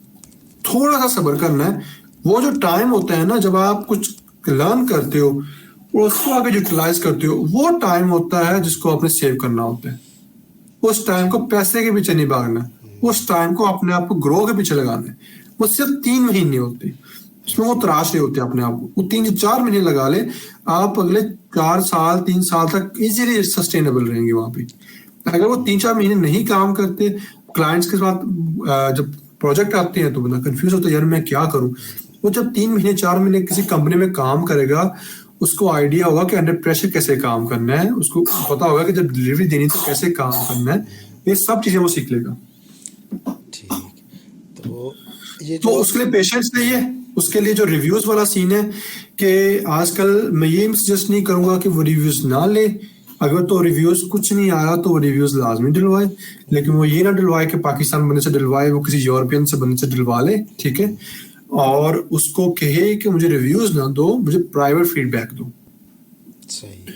थोड़ा सा सब्र करना है। वो जो टाइम होता है ना जब आप कुछ लर्न करते हो और उसको आगे यूटिलाइज करते हो, वो टाइम होता है जिसको आपने सेव करना होता है। उस टाइम को पैसे के पीछे नहीं भागना, उस टाइम को अपने आप को ग्रो के पीछे लगाना है। वो सिर्फ 3 महीने होते हैं, इसमें वो तराश रहे होते हैं अपने आप को। वो 3 से 4 महीने लगा ले, आप अगले 4 साल 3 साल तक इजीली सस्टेनेबल रहेंगे वहां पे। अगर वो 3-4 महीने नहीं काम करते, क्लाइंट्स के साथ जब प्रोजेक्ट आते हैं तो बंदा कंफ्यूज होता है, यार मैं क्या करूं। वो जब 3 महीने 4 महीने किसी कंपनी में काम करेगा, उसको आइडिया होगा कि अंडर प्रेशर कैसे काम करना है, उसको पता होगा कि जब डिलीवरी देनी तो कैसे काम करना है। ये सब चीजें वो सीख लेगा। ठीक। तो ये तो जो उसके लिए पेशेंस चाहिए। उसके लिए जो रिव्यूज वाला सीन है कि आजकल मैं ये सजेस्ट नहीं करूंगा कि वो रिव्यूज ना ले। अगर तो रिव्यूज कुछ नहीं आया तो वो रिव्यूज लाजमी दिलवाए, लेकिन वो ये ना दिलवाए कि पाकिस्तान बंदे से दिलवाए, वो किसी यूरोपियन से बंदे से दिलवा ले। ठीक है। और उसको कहे कि मुझे रिव्यूज ना दो, मुझे प्राइवेट फीडबैक दो। सही।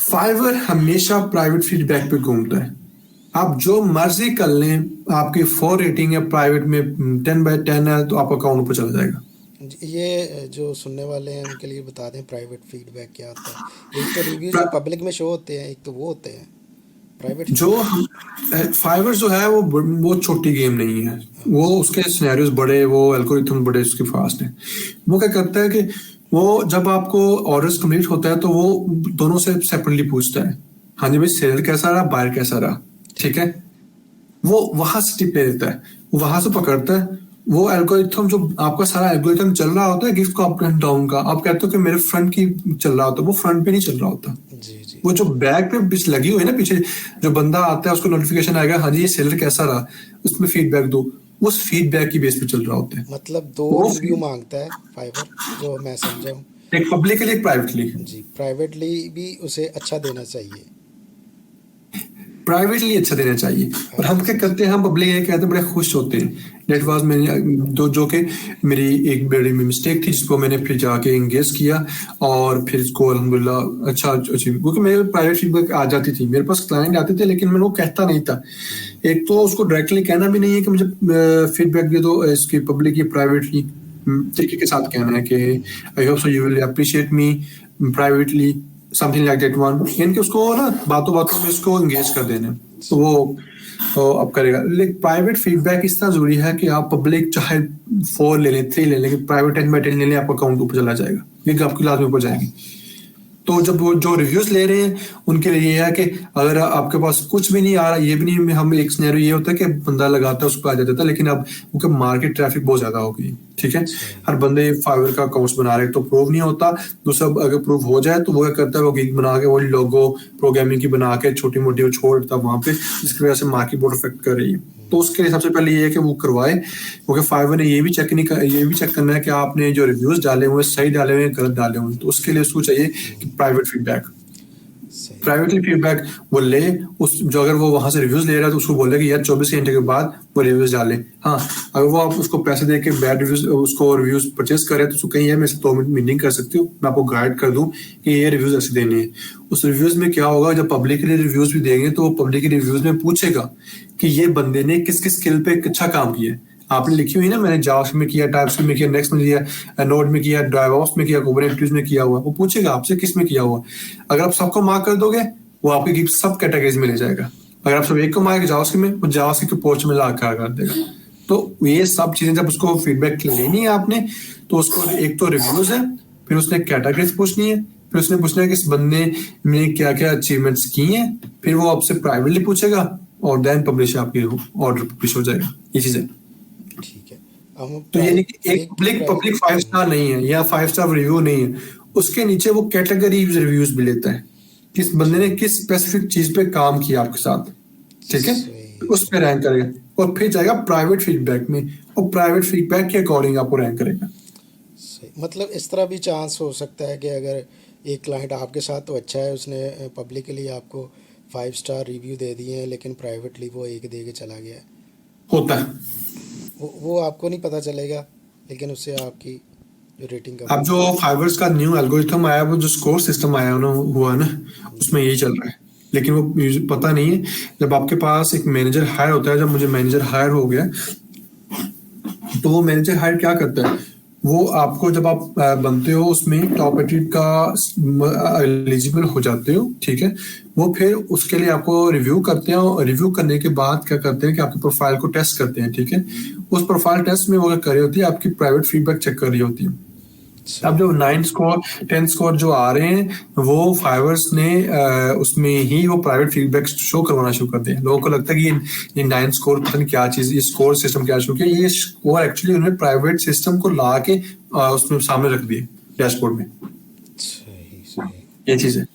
फाइवर हमेशा प्राइवेट फीडबैक पे घूमता है। आप जो मर्जी कर लें, आपकी 4 रेटिंग है प्राइवेट में 10/10 है तो आपका अकाउंट ऊपर चला जाएगा। ये जो सुनने वाले हैं उनके लिए बता दें प्राइवेट फीडबैक क्या होता है। एक तो रिव्यू जो पब्लिक में शो होते हैं, एक तो वो होते हैं प्राइवेट जो फीडबैक। हम फाइवर जो है वो छोटी गेम नहीं है। वो उसके सिनेरियोज बड़े, वो एल्गोरिथम बड़े उसके फास्ट है। वो क्या करता है कि वो जब आपको ऑर्डर्स कंप्लीट होता है तो वो दोनों से सेपरेटली पूछता है, हाँ जी भाई सेलर कैसा रहा, बायर कैसा रहा। ठीक है। वो वहां से टिप ले लेता है, वो वहां से पकड़ता है। वो एल्गोरिथम जो आपका सारा एल्गोरिथम चल रहा होता है गिफ्ट का अप एंड डाउन का, आप कहते हो कि मेरे फ्रंट की चल रहा होता है, वो फ्रंट पे नहीं चल रहा होता। जी जी। वो जो बैक पे बीच लगी हुई है ना पीछे, जो बंदा आता है उसको नोटिफिकेशन आएगा, हाँ जी ये सेलर कैसा रहा, उसमें फीडबैक दो। उस फीडबैक की बेस पे चल रहा होता है मतलब दो वो रिव्यू मांगता है फाइवर, जो मैं समझा हूँ। एक पब्लिकली एक प्राइवेटली। जी, प्राइवेटली भी उसे अच्छा देना चाहिए। प्राइवेटली अच्छा देना चाहिए। और हम क्या करते हैं, हम पब्लिक ये कहते हैं, बड़े खुश होते हैं। डेट वाज मैंने जो कि मेरी एक बड़ी मिस्टेक थी, जिसको मैंने फिर जाके इंगेज किया और फिर इसको अल्हम्दुलिल्लाह अच्छा अचीव, क्योंकि मेरे प्राइवेट फीडबैक आ जाती थी, मेरे पास क्लाइंट आते थे, लेकिन मैं वो कहता नहीं था। एक तो उसको डायरेक्टली कहना भी नहीं है कि मुझे फीडबैक दे दो, इसकी पब्लिक या प्राइवेटली तरीके के साथ कहना है कि I hope so you will appreciate me privately, something like that one, यानी कि उसको ना बातों बातों में उसको एंगेज कर देना, तो वो तो अब करेगा। लेकिन प्राइवेट फीडबैक इतना जरूरी है कि आप पब्लिक चाहे 4 ले लें, 3 ले लें, लेकिन प्राइवेट 10 बाई 10 ले लें, आपका अकाउंट ऊपर चला जाएगा, ये आपकी लाजमी ऊपर जाएगी। तो जब वो जो रिव्यूज ले रहे हैं उनके लिए ये है कि अगर आपके पास कुछ भी नहीं आ रहा, ये भी नहीं, हम एक सिनेरियो ये होता है कि बंदा लगाता है उसको आ जाता है, लेकिन अब उनका मार्केट ट्रैफिक बहुत ज्यादा हो गई, ठीक है, हर बंदे फाइवर का अकाउंट्स बना रहे हैं, तो प्रूव नहीं होता। दूसरा अगर प्रूव हो जाए तो वो क्या करता है, वो गिग बना के, वो लोगो प्रोग्रामिंग की बना के छोटी मोटी वो छोड़ देता है वहां पे, जिसकी वजह से मार्केट बहुत अफेक्ट कर रही है। तो उसके लिए सबसे पहले ये है कि वो करवाए, क्योंकि फाइवर ने ये भी चेक करना है कि आपने जो रिव्यूज डाले हुए सही डाले हुए गलत डाले हुए, तो उसके लिए उसको चाहिए कि प्राइवेट फीडबैक, प्राइवेटली फीडबैक वो ले, उस जो अगर वो वहां से रिव्यूज ले रहा है तो उसको बोले कि यार 24 घंटे के बाद वो रिव्यूज डाले। हाँ, अगर वो आप उसको पैसे दे के बैड रिव्यूज, उसको रिव्यूज परचेस करे, तो उसको कहीं है मैं 2 मिनट मीटिंग कर सकती हूँ, मैं आपको गाइड कर दूं कि ये रिव्यूज ऐसे देने हैं। उस रिव्यूज में क्या होगा, जब पब्लिकली रिव्यूज भी देंगे तो वो पब्लिकली रिव्यूज में पूछेगा कि ये बंदे ने किस किस स्किल पे अच्छा काम किया। आपने लिखी हुई ना, मैंने जावास्क्रिप्ट में किया, टाइपस्क्रिप्ट में किया, नेक्स्ट में किया, नोड में किया, डेवऑप्स में किया, कुबरनेटिस में किया हुआ, वो पूछेगा आपसे किस में किया हुआ। अगर आप सबको मार्क कर दोगे, वो आपकी सब कैटेगरीज में ले जाएगा। अगर आप सब एक को मार्क जावास्क्रिप्ट में, वो जावास्क्रिप्ट के पोर्च में ला कर देगा। तो ये सब चीजें जब उसको फीडबैक लेनी है आपने, तो उसको एक तो रिव्यूज है, फिर उसने कैटेगरीज पूछनी है, फिर उसने पूछना है कि इस बंदे ने क्या क्या अचीवमेंट्स की हैं, फिर वो आपसे प्राइवेटली पूछेगा और देन पब्लिश आपकी ऑर्डर पब्लिश हो जाएगा। ये चीज है। ठीक है। हम तो यानी कि एक पब्लिक 5 स्टार नहीं है या 5 स्टार रिव्यू नहीं है, उसके नीचे वो कैटेगरी रिव्यूज भी लेता है, किस बंदे ने किस स्पेसिफिक चीज पे काम किया आपके साथ, ठीक है, उस पे रैंक करेगा और फिर जाएगा प्राइवेट फीडबैक में, और प्राइवेट फीडबैक के अकॉर्डिंग आपको रैंक करेगा। मतलब इस तरह भी चांस हो सकता है कि अगर एक क्लाइंट आपके साथ तो अच्छा है, उसने पब्लिकली आपको 5 स्टार रिव्यू दे दिए हैं, लेकिन प्राइवेटली वो 1 दे के चला गया है, होता है। वो आपको नहीं पता चलेगा, लेकिन उससे आपकी जो रेटिंग का अब जो फाइवर्स का न्यू एल्गोरिथम आया, वो जो स्कोर सिस्टम आया हुआ ना, उसमें यही चल रहा है, लेकिन वो पता नहीं है। जब आपके पास एक मैनेजर हायर होता है, जब मुझे मैनेजर हायर हो गया, तो वो मैनेजर हायर क्या करता है, वो आपको जब आप बनते हो उसमें टॉप एटीट का एलिजिबल हो जाते हो, ठीक है, वो फिर उसके लिए आपको रिव्यू करते हैं, और रिव्यू करने के बाद क्या करते हैं कि आपकी प्रोफाइल को टेस्ट करते हैं, ठीक है। उस प्रोफाइल टेस्ट में वो क्या कर रही होती है, आपकी प्राइवेट फीडबैक चेक कर रही होती है। अब जो 9 स्कोर 10 स्कोर जो आ रहे हैं, वो फाइवर्स ने उसमें ही वो प्राइवेट फीडबैक शो करवाना शुरू कर दिया। लोगों को लगता है कि ये 9 स्कोर पता नहीं क्या चीज, ये स्कोर सिस्टम क्या शुरू किया, ये स्कोर एक्चुअली उन्होंने प्राइवेट सिस्टम को ला के उसमें सामने रख दिए डैशबोर्ड में। सही ये चीज है।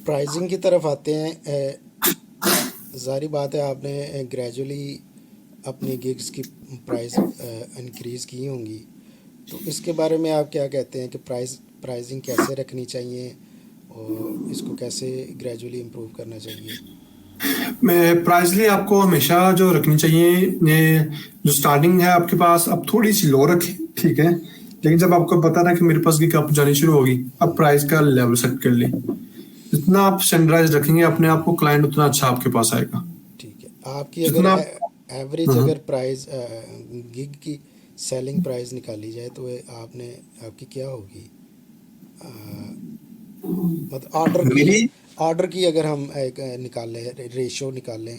प्राइसिंग की तरफ आते हैं। जारी बात है आपने ग्रेजुअली अपनी गिग्स की प्राइस इंक्रीज की होंगी, तो इसके बारे में आप क्या कहते हैं कि प्राइसिंग कैसे रखनी चाहिए और इसको कैसे ग्रेजुअली इम्प्रूव करना चाहिए? मैं प्राइसली आपको हमेशा जो रखनी चाहिए, ये जो स्टार्टिंग है आपके पास, अब थोड़ी सी लो रखें, ठीक है, लेकिन जब आपको पता ना कि मेरे पास की कब जानी शुरू होगी, अब प्राइस का लेवल सेट कर ले। जितना आप स्टैंडर्डाइज रखेंगे अपने आप को, क्लाइंट उतना अच्छा आपके पास आएगा। ठीक है। आपकी अगर एवरेज अगर प्राइस गिग की सेलिंग प्राइस निकाली जाए तो आपकी क्या होगी? मतलब ऑर्डर की अगर हम एक निकालें, रेशो निकालें,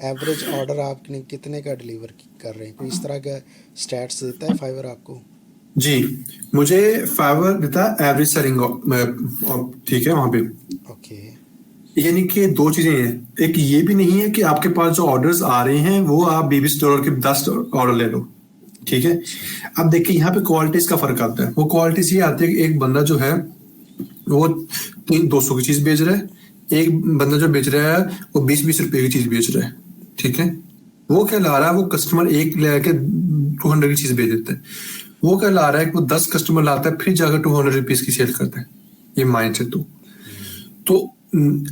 एवरेज ऑर्डर आपने कितने का डिलीवर कर रहे हैं, कोई इस तरह का स्टैट्स देता है फाइवर आपको? जी, मुझे फाइवर देता है एवरेज सेलिंग, ठीक है, वहां पे ओके। यानी कि 2 चीजें हैं, एक ये भी नहीं है कि आपके पास जो ऑर्डर्स आ रहे हैं वो आप $20 के 10 ऑर्डर ले लो, ठीक है। अब देखिए यहाँ पे क्वालिटीज का फर्क आता है। वो क्वालिटीज ये आती है कि एक बंदा जो है वो 200 की चीज बेच रहा है, एक बंदा जो बेच रहा है वो 20-20 रुपए की चीज बेच रहा है, ठीक है। वो क्या ला रहा है, वो कस्टमर एक लेके 200 की चीज बेच देता है। वो क्या ला रहा है कि वो 10 कस्टमर लाता है, फिर जाकर 200 रुपीज की सेल करता है। ये माइंड सेट। तो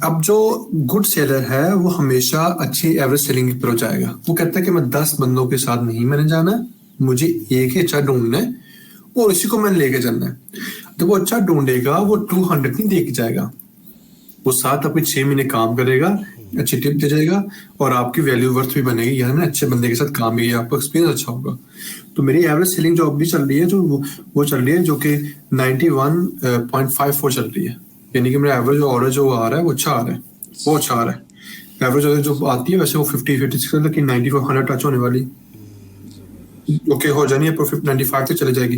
अब जो गुड सेलर है वो हमेशा अच्छी एवरेज सेलिंग की तरफ जाएगा। वो कहता है कि मैं 10 बंदों के साथ नहीं मैंने जाना, मुझे एक ही अच्छा ढूंढना है और उसी को मैंने लेके चलना है। तो वो अच्छा ढूंढेगा, वो 200 नहीं दे के जाएगा, वो साथ आपके 6 महीने काम करेगा, अच्छी टिप दे जाएगा और आपकी वैल्यू वर्थ भी बनेगी। यार मैंने अच्छे बंदे के साथ काम भी किया, आपका एक्सपीरियंस अच्छा होगा। तो मेरी एवरेज सेलिंग जो अभी चल रही है, जो वो चल रही है जो कि 91.54 चल रही है। यानी कि मेरा एवरेज ऑर्डर जो आ रहा है वो अच्छा आ रहा है, वो अच्छा आ रहा है। एवरेज ऑर्डर जो आती है वैसे वो 50-56 लेकिन 94-100 टच होने वाली, ज़बरदस्त। ओके हो जानी है, प्रॉफिट 95 तक चले जाएगी।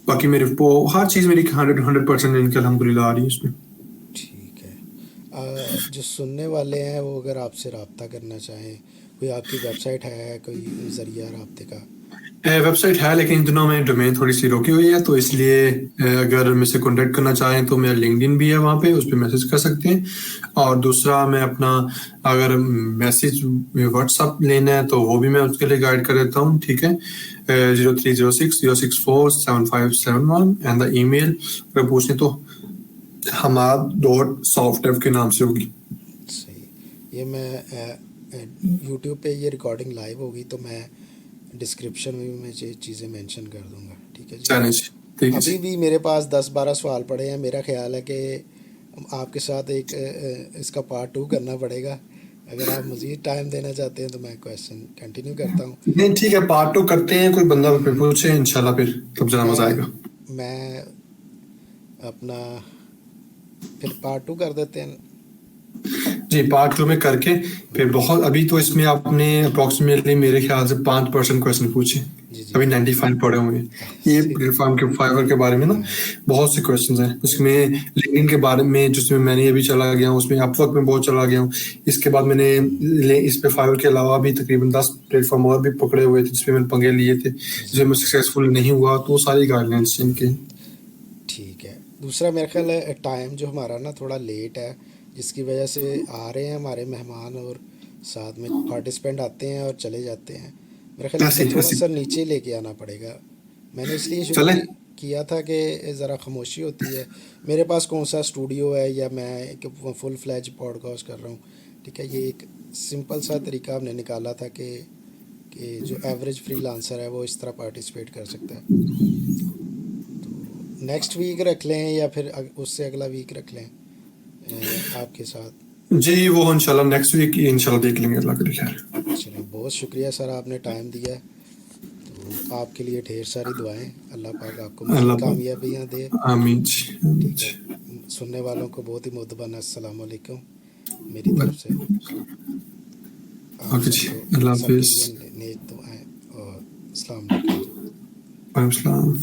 बाकी मेरे वो हर चीज मेरी 100% इनके अल्हम्दुलिल्लाह आ रही है इसमें। ठीक है। जो सुनने वाले हैं वो अगर आपसे रब्ता करना चाहें, कोई आपकी वेबसाइट है, कोई ज़रिया रब्ते का? वेबसाइट है लेकिन इन दिनों में डोमेन थोड़ी सी रोकी हुई है, तो इसलिए अगर मुझसे कांटेक्ट करना चाहें तो मेरा लिंक्डइन भी है, वहाँ पे उस पर मैसेज कर सकते हैं। और दूसरा मैं अपना अगर मैसेज व्हाट्सअप लेना है तो वो भी मैं उसके लिए गाइड कर देता हूँ, ठीक है। 0306-064-7571 एंड द ईमेल अगर पूछें तो hamad.softdev के नाम से होगी। सही। ये मैं यूट्यूब पे ये रिकॉर्डिंग लाइव होगी तो मैं डिस्क्रिप्शन में भी मैं ये चीज़ें मेंशन कर दूंगा, ठीक है जी। चलें जी, ठीक है अभी जी। भी मेरे पास 10-12 सवाल पड़े हैं। मेरा ख्याल है कि आपके साथ एक इसका पार्ट 2 करना पड़ेगा। अगर आप मज़ीद टाइम देना चाहते हैं तो मैं क्वेश्चन कंटिन्यू करता हूँ। नहीं ठीक है, पार्ट 2 करते हैं, कोई बंदा फिर पूछे इंशाल्लाह, फिर तब ज्यादा मजा मैं आएगा। मैं अपना फिर पार्ट 2 कर देते हैं। जी, पार्ट 2 में करके फिर बहुत, अभी तो इसमें आपने अप्रोक्सीमेटली मेरे ख्याल से 5% क्वेश्चन पूछे, जी जी अभी जी। 95 पड़े होंगे। ये सही। प्लेटफॉर्म के फाइवर के बारे में ना हाँ। बहुत से क्वेश्चंस हैं, इसमें लिंक्डइन के बारे में जिसमें मैंने अभी चला गया हूँ, उसमें अपवर्क में बहुत चला गया हूँ। इसके बाद मैंने इस पे फाइवर के अलावा भी तकरीबन 10 प्लेटफॉर्म और भी पकड़े हुए थे जिसमें मैंने पंगे लिए थे, जिसमें मैं ज़बरदस्त। सक्सेसफुल नहीं हुआ, तो वो सारी गाइडलाइंस इनके। ठीक है। दूसरा मेरा ख्याल है टाइम जो हमारा ना थोड़ा लेट है, जिसकी वजह से आ रहे हैं हमारे मेहमान और साथ में पार्टिसिपेंट आते हैं और चले जाते हैं। मेरा ख्याल इसको ऐसे थोड़ा ऐसे सा नीचे लेके आना पड़ेगा। मैंने इसलिए शुरू चले। किया था कि ज़रा खामोशी होती है। मेरे पास कौन सा स्टूडियो है या मैं एक फुल फ्लैज पॉडकास्ट कर रहा हूँ, ठीक है। ये एक सिंपल सा तरीका हमने निकाला था कि जो एवरेज फ्रीलांसर है वो इस तरह पार्टिसिपेट कर सकता है। नेक्स्ट वीक रख लें या फिर उससे अगला वीक रख लें आपके साथ? जी वो इंशाल्लाह नेक्स्ट वीक इंशाल्लाह देख लेंगे, अल्लाह करे खैर। चलें, बहुत शुक्रिया सर, आपने टाइम दिया। तो आपके लिए ढेर सारी दुआएं, अल्लाह पाक आपको मज़ीद अल्लाह कामयाबियाँ दे। पाक आमीन जी, आमीन ठीक जी। है। सुनने वालों को बहुत ही मुद्दबन अस्सलाम वालेकुम मेरी तरफ से। आप ओके जी, सबको अल्लाह सबके हाफिज। लिए नेक दुआएं और अस्सलाम वालेकुम जी। वालेकुम सलाम।